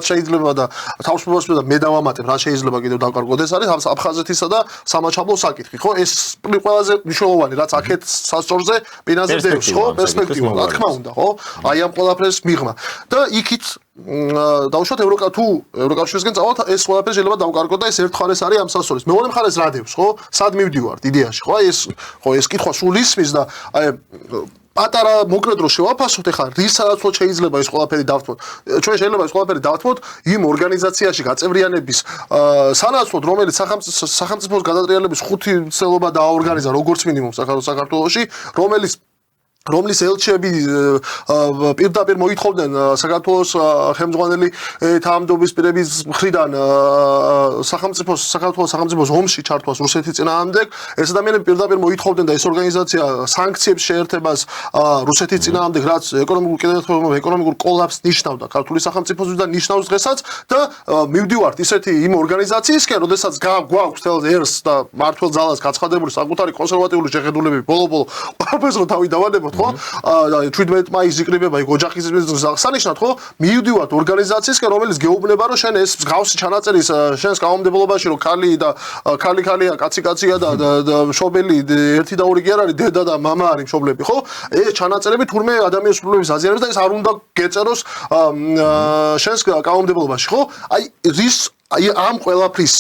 შეიძლება და თავისუფლებას და მე დავამატებ, რაც შეიძლება კიდევ დავკარგოთ, ეს არის აფხაზეთისა და სამაჩაბლო საკითხი, ხო? ეს ყველაზე მნიშვნელოვანი, რაც აქეთ სასწორზე პინაზე დევს, ხო? პერსპექტივა, რა თქმა უნდა, ხო? აი ამ ყველაფერს მიღმა. და იქით დავუშვათ თუ ევროკავშირისგან წავალთ, ეს ყველაფერი შეიძლება დავკარგოთ და ეს ერთხელ ეს არის ამ სასწორს. მეორე მხარეს რა დევს, ხო? სად მივდივართ იდეაში, ხო? ეს კითხვა სულ ისმის და აი პატარა მოკლედ რო შევაფასოთ, ეხლა რის სანაცვლოდ შეიძლება ეს ყველაფერი დავთმოთ. ჩვენ შეიძლება ეს ყველაფერი დავთმოთ იმ ორგანიზაციაში გაწევრიანების სანაცვლოდ, რომელიც სახელმწიფოს გადატრიალების 5 ცელობა დააორგანიზა როგორც მინიმუმ საქართველოში, რომლის ელჩები პირდაპირ მოითხოვდნენ საქართველოს ხელმძღვანელი თანამდებობის პირების მხრიდან საქართველოს სახელმწიფოს ომში ჩართვას რუსეთის წინააღმდეგ. ეს ადამიანები პირდაპირ მოითხოვდნენ და ეს ორგანიზაცია სანქციებს შეერთებას რუსეთის წინააღმდეგ, რაც ეკონომიკურ კოლაფსს ნიშნავდა ქართული სახელმწიფოსთვის და ნიშნავს დღესაც და მივდივართ ისეთი იმ ორგანიზაციისკენ, როდესაც გვაქვს თელ ერს და მართლ ძალას გაცხადებული საკუთარი კონსერვატიული შეხედულებები ბოლო-ბოლო ყველაფერს რო თავი დავანებოთ, ხო? 17 მაისს იკრიბება იქ ოჯახიზმის აღსანიშნად, ხო? მივდივართ ორგანიზაციისკენ, რომელიც გეუბნება, რომ შენ ეს მსგავსი ჩანაწერის შენს კანონმდებლობაში, რომ ქალია, კაცია და მშობელი ერთი და ორი კი არ არის, დედა და მამა არის მშობლები, ხო? ეს ჩანაწერები თურმე ადამიანის სრულების აზიანებს და ეს არ უნდა გეწეროს შენს კანონმდებლობაში, ხო? აი ამ ყველაფრის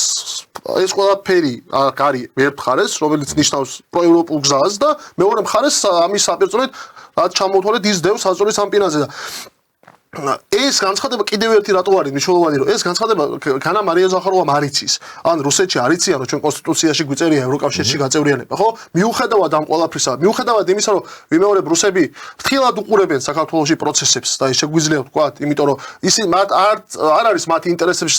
ეს ყველაფერი არის ერთ მხარეს, რომელიც ნიშნავს პროევროპულ გზას და მეორე მხარეს ამის საპირწონედ რაც ჩამოვთვალეთ ის დევს საზღვრის ამ პინაზე და ეს განცხადება კიდევ ერთი რატო არის მნიშვნელოვანი, რომ ეს განცხადება განა მარია ზახაროვამ არ იცის. ან რუსეთში არ იციან, რომ ჩვენ კონსტიტუციაში გვიწერია ევროკავშირში გაწევრიანება, ხო? მიუხედავად ამ ყველაფრისა, მიუხედავად იმისა, რომ ვიმეორებ რუსები ფრთხილად უყურებენ საქართველოში პროცესებს და ეს შეგვიძლია ვთქვა, იმიტომ რომ ისინი არ არის მათი ინტერესებში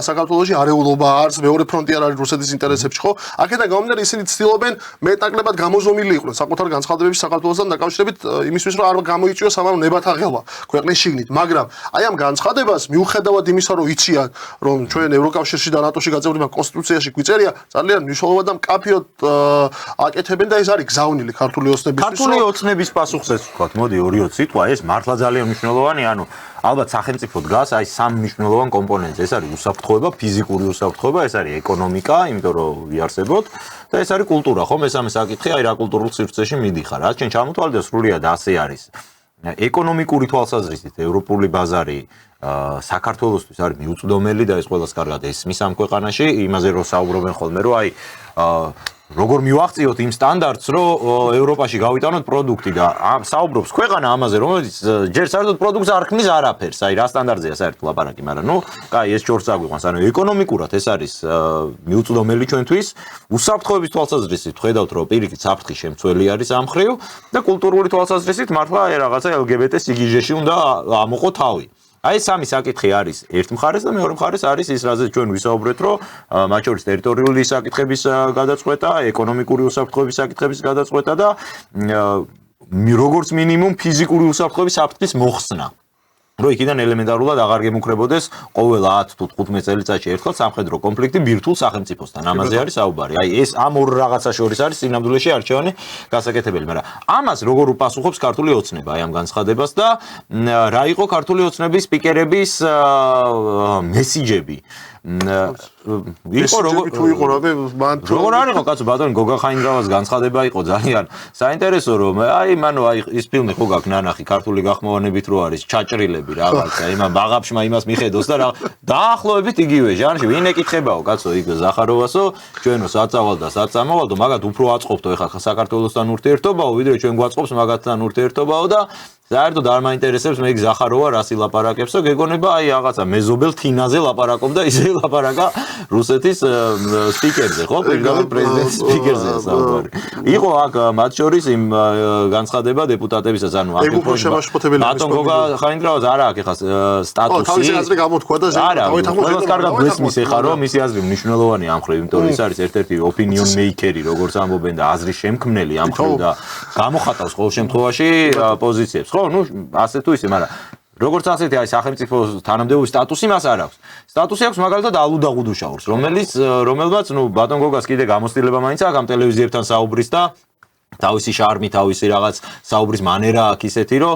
საქართველოში არეულობა, არც მეორე ფრონტი არ არის რუსეთის ინტერესებში, ხო? აქედან გამომდინარე ისინი ცდილობენ მეტნაკლებად გამოზომილი იყვნენ საკუთარ განცხადებებში საქართველოსთან დაკავშირებით იმისთვის, რომ არ გამოიწვიოს ამან ნებათა ღელვა ქვეყნის შიგნით. მაგრამ აი ამ განცხადებას მიუხედავად იმისა, რომ იციან, რომ ჩვენ ევროკავშირში და ნატოში გაწევრება კონსტიტუციაში გვიწერია, ძალიან მნიშვნელოვანი და მკაფიოდ აკეთებენ და ეს არის გზავნილი ქართული ოცნებისთვის. ქართული ოცნების პასუხსაც ვთქვათ, მოდი 2-3 სიტყვა, ეს მართლა ძალიან მნიშვნელოვანი, ანუ ალბათ სახელმწიფო დგას აი სამ მნიშვნელოვან კომპონენტზე. ეს არის უსაფრთხოება, ფიზიკური უსაფრთხოება, ეს არის ეკონომიკა, იმიტომ რომ ვიარსებოთ და ეს არის კულტურა, ხო? მესამე საკითხი, აი რა კულტურულ სივრცეში მიდიხარ. რაც ჩვენ ჩამოთვალეთ და სრულიად ასე არის. ეკონომიკური თვალსაზრისით ევროპული ბაზარი საქართველოსთვის არის მიუწვდომელი და ეს ყველას კარგად ესმის ამ ქვეყანაში, იმაზე რომ საუბრობენ ხოლმე, რომ აი როგორ მივაღწიოთ იმ სტანდარტს, რომ ევროპაში გავიტანოთ პროდუქტი და საუბრობს ქვეყანა ამაზე, რომელიც ჯერ საერთოდ პროდუქტს არ ქმნის არაფერს, აი რა სტანდარტზეა საერთოდ ლაპარაკი, მაგრამ ნუ, კაი, ეს ჩორს აგვიყვანს, ანუ ეკონომიკურად ეს არის მიუწვდომელი ჩვენთვის, უსაფრთხოების თვალსაზრისით ხედავთ, რომ პირიქით საფრთხის შემცველი არის ამ მხრივ და კულტურული თვალსაზრისით მართლა აი რაღაცა LGBT სიგიჟეში უნდა ამოყო თავი. აი სამი საკითხი არის ერთ მხარეს და მეორე მხარეს არის ის, რაზეც ჩვენ ვისაუბრეთ, რომ მათ შორის ტერიტორიული საკითხების გადაწყვეტა, ეკონომიკური უსაფრთხოების საკითხების გადაწყვეტა და როგორც მინიმუმ ფიზიკური უსაფრთხოების საფრთხის მოხსნა. რომ იქიდან ელემენტარულად აღარ გემუქრებოდეს ყოველ 10 თუ 15 წელიწადში ერთხელ სამხედრო კონფლიქტი ბირთვულ სახელმწიფოსთან. ამაზე არის საუბარი. აი ეს ამ ორ რაღაცა შორის არის სინამდვილეში არჩევანი გასაკეთებელი, მაგრამ ამას როგორ უპასუხობს ქართული ოცნება აი ამ განცხადებას და რა იყო ქართული ოცნების სპიკერების მესიჯები? როგორ არ იყო კაცო ბატონი გოგა ხაინდრავას განცხადება იყო ძალიან საინტერესო რომ აი მანო აი ის ფილმი ხო გაქვს ნანახი ქართული გახმოვანებით რო არის ჩაჭრილები რაღაცა იმან ბაღაფშმა იმას მიხედოს და დაახლოებით იგივე ჟანრი ვინ ეკითხებაო კაცო იქ ზახაროვასო ჩვენო საწავალ და საწამოვალდო მაგათ უფრო აწყობთო ეხლა საქართველოსთან ურთიერთობაო ვიდრე ჩვენ გვაწყობს მაგათთან ურთიერთობაო და საერთოდ არ მაინტერესებს მე ზახაროვა რას ილაპარაკებს და გეგონება აი რაღაცა მეზობელ თინაზე ლაპარაკობდა ისე ლაპარაკა რუსეთის სპიკერზე ხო პირდაპირ პრეზიდენტის სპიკერზეა საუბარი იყო აქ მათ შორის იმ განცხადება დეპუტატებისაც ანუ ამ ბატონ გოგა ხაინდრავას არა აქ ეხა სტატუსი თავისი აზრი გამოთქვა და ყველას კარგად გვესმის ეხა რომ მისი აზრი მნიშვნელოვანია ამ მხრივ იმიტომ რომ ის არის ერთ-ერთი opinion maker-ი როგორც ამბობენ და აზრის შემქმნელი ამ მხრივ და გამოხატავს ყოველ შემთხვევაში პოზიციებს ხო ნუ ასე თუ ისე მაგრამ როგორც ასეთი აი სახელმწიფო თანამდებობის სტატუსი მას არ აქვს. სტატუსი აქვს მაგალითად ალუდა ღუდუშაურს, რომელმაც ნუ ბატონ გოგას კიდე გამოცდილება მაინც აქვს ამ ტელევიზიებთან საუბრის და თავისი შარმი, თავისი რაღაც საუბრის მანერა აქვს ისეთი, რომ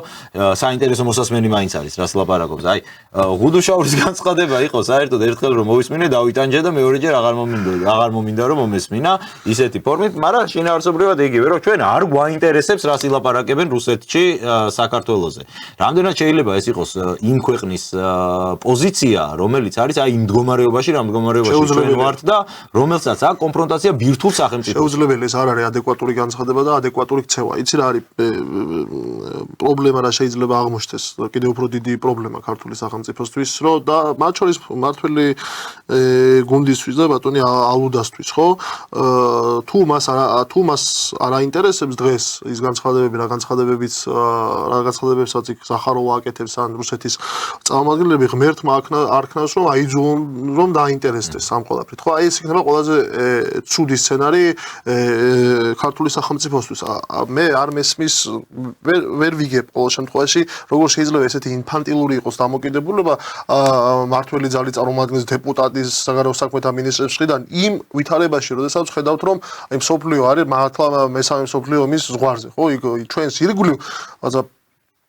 საინტერესო მოსასმენი მაინც არის, რას ლაპარაკობს. აი, ღუდუშაურის განცხადება იყო საერთოდ ერთხელ რომ მოვისმინე დავითანჯე და მეორეჯერ აღარ მომინდა რომ მომესმინა ისეთი ფორმით, მაგრამ შინაარსობრივად იგივე, რომ ჩვენ არ გვაინტერესებს რას ილაპარაკებენ რუსეთში საქართველოზე. რამდენად შეიძლება ეს იყოს იმ ქვეყნის პოზიცია, რომელიც არის აი იმ მდგომარეობაში, რა მდგომარეობაში ჩვენ ვართ და რომელსაც აქვს კონფრონტაცია ბირთვულ სახელმწიფოს. შეუძლებელი ეს არ არის ადეკვატური განცხადება და ადეკვატური ქცევა. იცი რა არის პრობლემა რა შეიძლება აღმოჩნდეს კიდევ უფრო დიდი პრობლემა ქართული სახელმწიფოსთვის, რომ და მათ შორის მართველი გუნდისთვის და ბატონი ალუდასთვის, ხო? თუ მას არ აინტერესებს დღეს ის განცხადებები, რა განცხადებებსაც იქ ზახაროვა აკეთებს ან რუსეთის წარმომადგენლები ღმერთმა არქნავს, რომ აიძულონ რომ დააინტერესდეს ამ ყველაფრით. ხო, აი ეს იქნება ყველაზე ცუდი სცენარი ქართული სახელმწიფოსთვის. მე არ მესმის ვერ ვიგებ ყოველ შემთხვევაში როგორ შეიძლება ესეთი ინფანტილური იყოს დამოკიდებულება მართველი ძალის წარმომადგენლის დეპუტატის საგარეო საქმეთა მინისტრების მხრიდან იმ ვითარებაში, როდესაც ხედავთ რომ აი მსოფლიო არის მართლა მესამე მსოფლიო ომის ზღვარზე, ხო? იქ ჩვენს ირგვლივ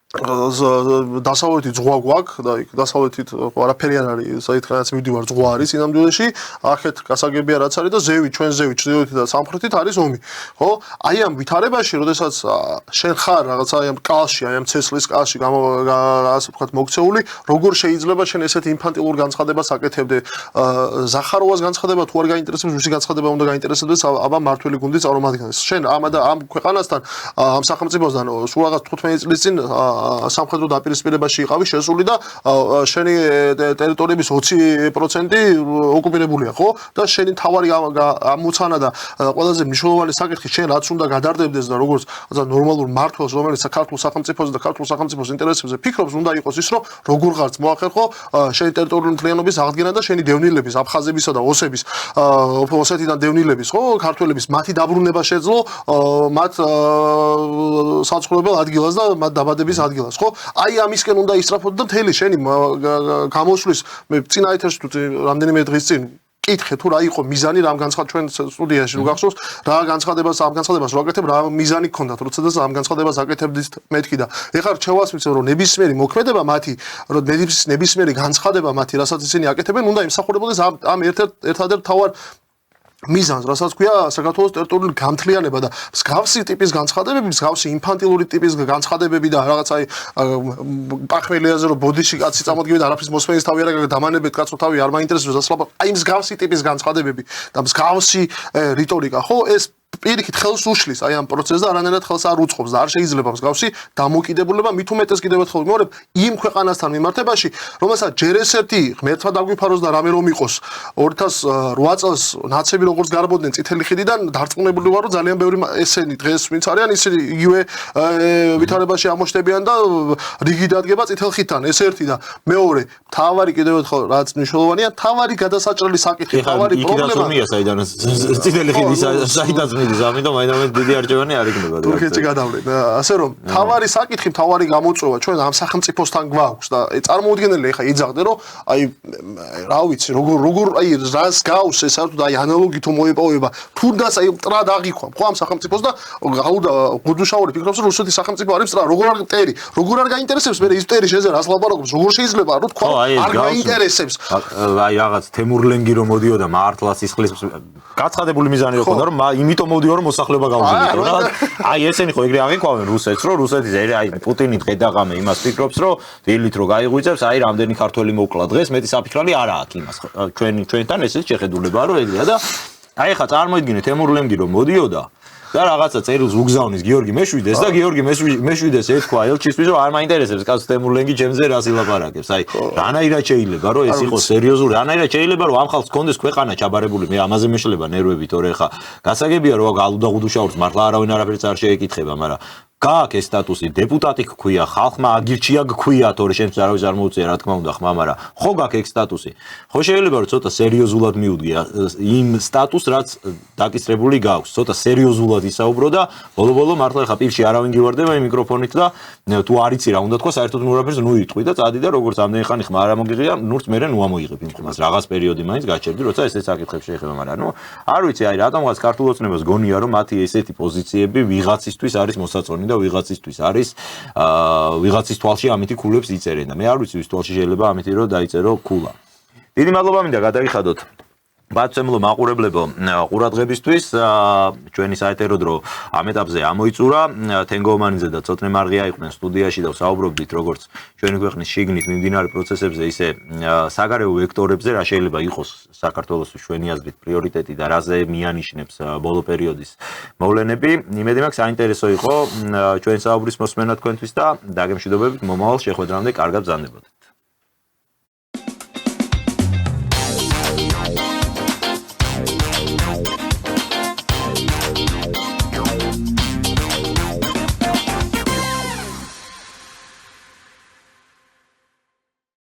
დასავლეთით ზღვა გვაქვს და იქ დასავლეთით არაფერი არ არის, საერთოდ მივდივარ ზღვა არის ინამდვილეში, ახეთ გასაგებია რაც არის და ზევით, ჩვენ ზევით, ჩრდილოეთით და სამხრეთით არის ომი, ხო? აი ამ ვითარებაში, როდესაც შენ ხარ რაღაცა აი ამ კალში, აი ამ ცესლის კალში ასე ვთქვათ მოქცეული, როგორ შეიძლება შენ ესეთი ინფანტილურ განცხადებას აკეთებდე? ზახაროვას განცხადება თუ არ გაინტერესებს, რუსი განცხადება უნდა გაინტერესებდეს აბა მართველი გუნდის წარმომადგენელს. შენ ამ ქვეყანასთან, ამ სახელმწიფოსთან სულ რაღაც 15 წლის წინ სამხედრო დაპირისპირებაში იყავი შესული და შენი ტერიტორიების 20% ოკუპირებულია, ხო? და შენი თავარი ამოცანა და ყველაზე მნიშვნელოვანი საკითხი შენ რაც უნდა გადარდებდეს და როგორც ნორმალურ მმართველს, რომელიც საქართველოს სახელმწიფოს და ქართულ სახელმწიფოს ინტერესებზე ფიქრობს, უნდა იყოს ის, რომ როგორ ღარც მოახერხო შენი ტერიტორიული მთლიანობის აღდგენა და შენი დევნილების, აფხაზებისა და ოსების, ოსეთიდან დევნილების, ხო? ქართველების მათი დაბრუნება შეძლო მათ საცხოვრებელ ადგილას და მათ დაბადების ადგილას, ხო? აი ამისკენ უნდა ისწრაფოთ და მთელი შენი გამოსვლის მე წინა ეთერში თუ რამდენიმე დღის წინ კითხე თუ რა იყო მიზანი რამ განცხადა ჩვენ სტუდიაში რო გახსოვს რა განცხადებას ამ განცხადებას რო აკეთებ რა მიზანი გქონდათ როდესაც ამ განცხადებას აკეთებდით მეთქი და ეხლა რჩევას მიცემ რომ ნებისმიერი მოქმედება მათი რომ ნებისმიერი განცხადება მათი რასაც ისინი აკეთებენ უნდა იმსახურებოდეს ამ ერთადერთ თავარ მიზანს, რასაც ქვია საქართველოს ტერიტორიული გამთლიანება და მსგავსი ტიპის განცხადებები, მსგავსი ინფანტილური ტიპის განცხადებები და რაღაც აი პახმელიაზე რომ ბოდიში კაცი წამოდგები და არაფრის მოსმენის თავი არა დამანებეთ კაცო თავი არ მაინტერესებს დასლაბა აი მსგავსი ტიპის განცხადებები და მსგავსი რიტორიკა, ხო, ეს პირიქით ხელს უშლის აი ამ პროცესს და არანაირად ხელს არ უწყობს და არ შეიძლება მსგავსი დამოკიდებულება მით უმეტეს კიდევ ერთხელ ვიმეორებ იმ ქვეყანასთან მიმართებაში, რომელსაც ჯერ ესეთი ღმერთმა დაგვიფაროს და რამე რომ იყოს 2008 წელს ნაცები როგორც გარბოდნენ წითელი ხიდიდან დარწმუნებული ვარ რომ ძალიან ბევრი ესენი დღეს ვინც არიან ისინი იგივე ვითარებაში ამოშტებიან და რიგი დადგება წითელ ხიდთან ეს ერთი და მეორე თავარი კიდევ ერთხელ რაც მნიშვნელოვანია თავარი გადასაჭრელი საკითხი თავარი პრობლემა საიდან წითელი ხიდი საიდან ამიტომ მაინც დიდი არჩევანი არ იქნება. თურქეთში გადავლენ. ასე რომ თავარი საკითხი, თავარი გამოწვევა ჩვენ ამ სახელმწიფოსთან გვაქვს და წარმოუდგენელი ხა იძახდე რომ აი რა ვიცი როგორ აი რას გავს ეს საერთოდ აი ანალოგი თუ მოიპოვება თუნდაც აი მტრად აღიქვამ ხო ამ სახელმწიფოს და გუდუშაური ფიქრობს რომ რუსეთის სახელმწიფო არის მტრა როგორ არ მტერი როგორ არ გაინტერესებს მე ის მტერი შეზე რას ლაპარაკობს როგორ შეიძლება რომ თქვა არ გაინტერესებს აი რაღაც თემურლენგი რომ მოდიოდა მართლა სისხლის გაცხადებული მიზანი იყო რომ იმიტომ მოდიო რომ მოსახლეობა გავუზინდო რა აი ესენი ხო ეგრე აღიქვამენ რუსეთს რომ რუსეთის აი პუტინი დღედაღამე იმას ფიქრობს რომ დილით რო გაიღვიძებს აი რამდენი ქართველი მოკლა დღეს მეტი საფიქრალი არა აქვს იმას ჩვენთან ესეც შეხედულება რომ ეგრეა და აი ხა წარმოიდგინე თემურლენგი რომ მოდიოდა და რაღაცა წერილს უგზავნის გიორგი მეშვიდეს და გიორგი მეშვიდეს ეთქვა ელჩისთვის რომ არ მაინტერესებს კაცს თემურლენგი ჩემზე რას ილაპარაკებს. აი რანაირად შეიძლება რომ ეს იყოს სერიოზული, რანაირად შეიძლება რომ ამ ხალხს კონდეს ქვეყანა ჩაბარებული, მე ამაზე მეშლება ნერვები, თორე ხა გასაგებია რომ გალუდაღუდუ შაურს მართლა არავინ არაფერს არ შეეკითხება, მაგრამ გააქვს ეს სტატუსი, დეპუტატი გქვია, ხალხმა აგირჩია გქვია, თორე შენც არავის არ მოუწია, რა თქმა უნდა, ხმა, მაგრამ ხო გააქვს ეს სტატუსი. ხო შეიძლება რომ ცოტა სერიოზულად მიუდგე იმ სტატუსს, რაც დაკისრებული გააქვს, ცოტა სერიოზულად ისაუბრო და ბოლო-ბოლო მართლა ხა პირში არავინ გივარდება იმ მიკროფონით და თუ არ იცი რა უნდა თქვა, საერთოდ ნურაფერს ნუ იტყვი და წადი და როგორც ამდენი ხანი ხმა არ ამოგიღია, ნურს მერე ნუ ამოიღებ იმ ხმას. რაღაც პერიოდი მაინც გაჩერდი, როცა ესე საკითხებს შეეხება, მაგრამ ნუ არ ვიცი, აი რატომღაც ქართულ ოცნებას გონია რომ მათი ესეთი პოზიციები ვიღაცისთვის არის მოსაწონი და ვიღაცისთვის არის ვიღაცის თვალში ამითი ქულებს იწერენ და მე არ ვიცი ვის თვალში შეიძლება ამითი რომ დაიწერო ქულა. დიდი მადლობა მინდა გადაიხადოთ ბაცემლო მაყურებლებო ყურადღებისთვის ჩვენი საეთერო დრო ამ ეტაპზე ამოიწურა თენგო ომანიძე და ცოტნე მარღია იყვნენ სტუდიაში და ვსაუბრობდით როგორც ჩვენი ქვეყნის შიგნით მიმდინარე პროცესებზე ისე საგარეო ვექტორებზე რა შეიძლება იყოს საქართველოს ჩვენი აზრით პრიორიტეტი და რაზე მიანიშნებს ბოლო პერიოდის მოვლენები. იმედი მაქვს საინტერესო იყო ჩვენი საუბრის მოსმენა თქვენთვის და დაგემშვიდობებით მომავალ შეხვედრამდე კარგად ბრძანდებოდეთ.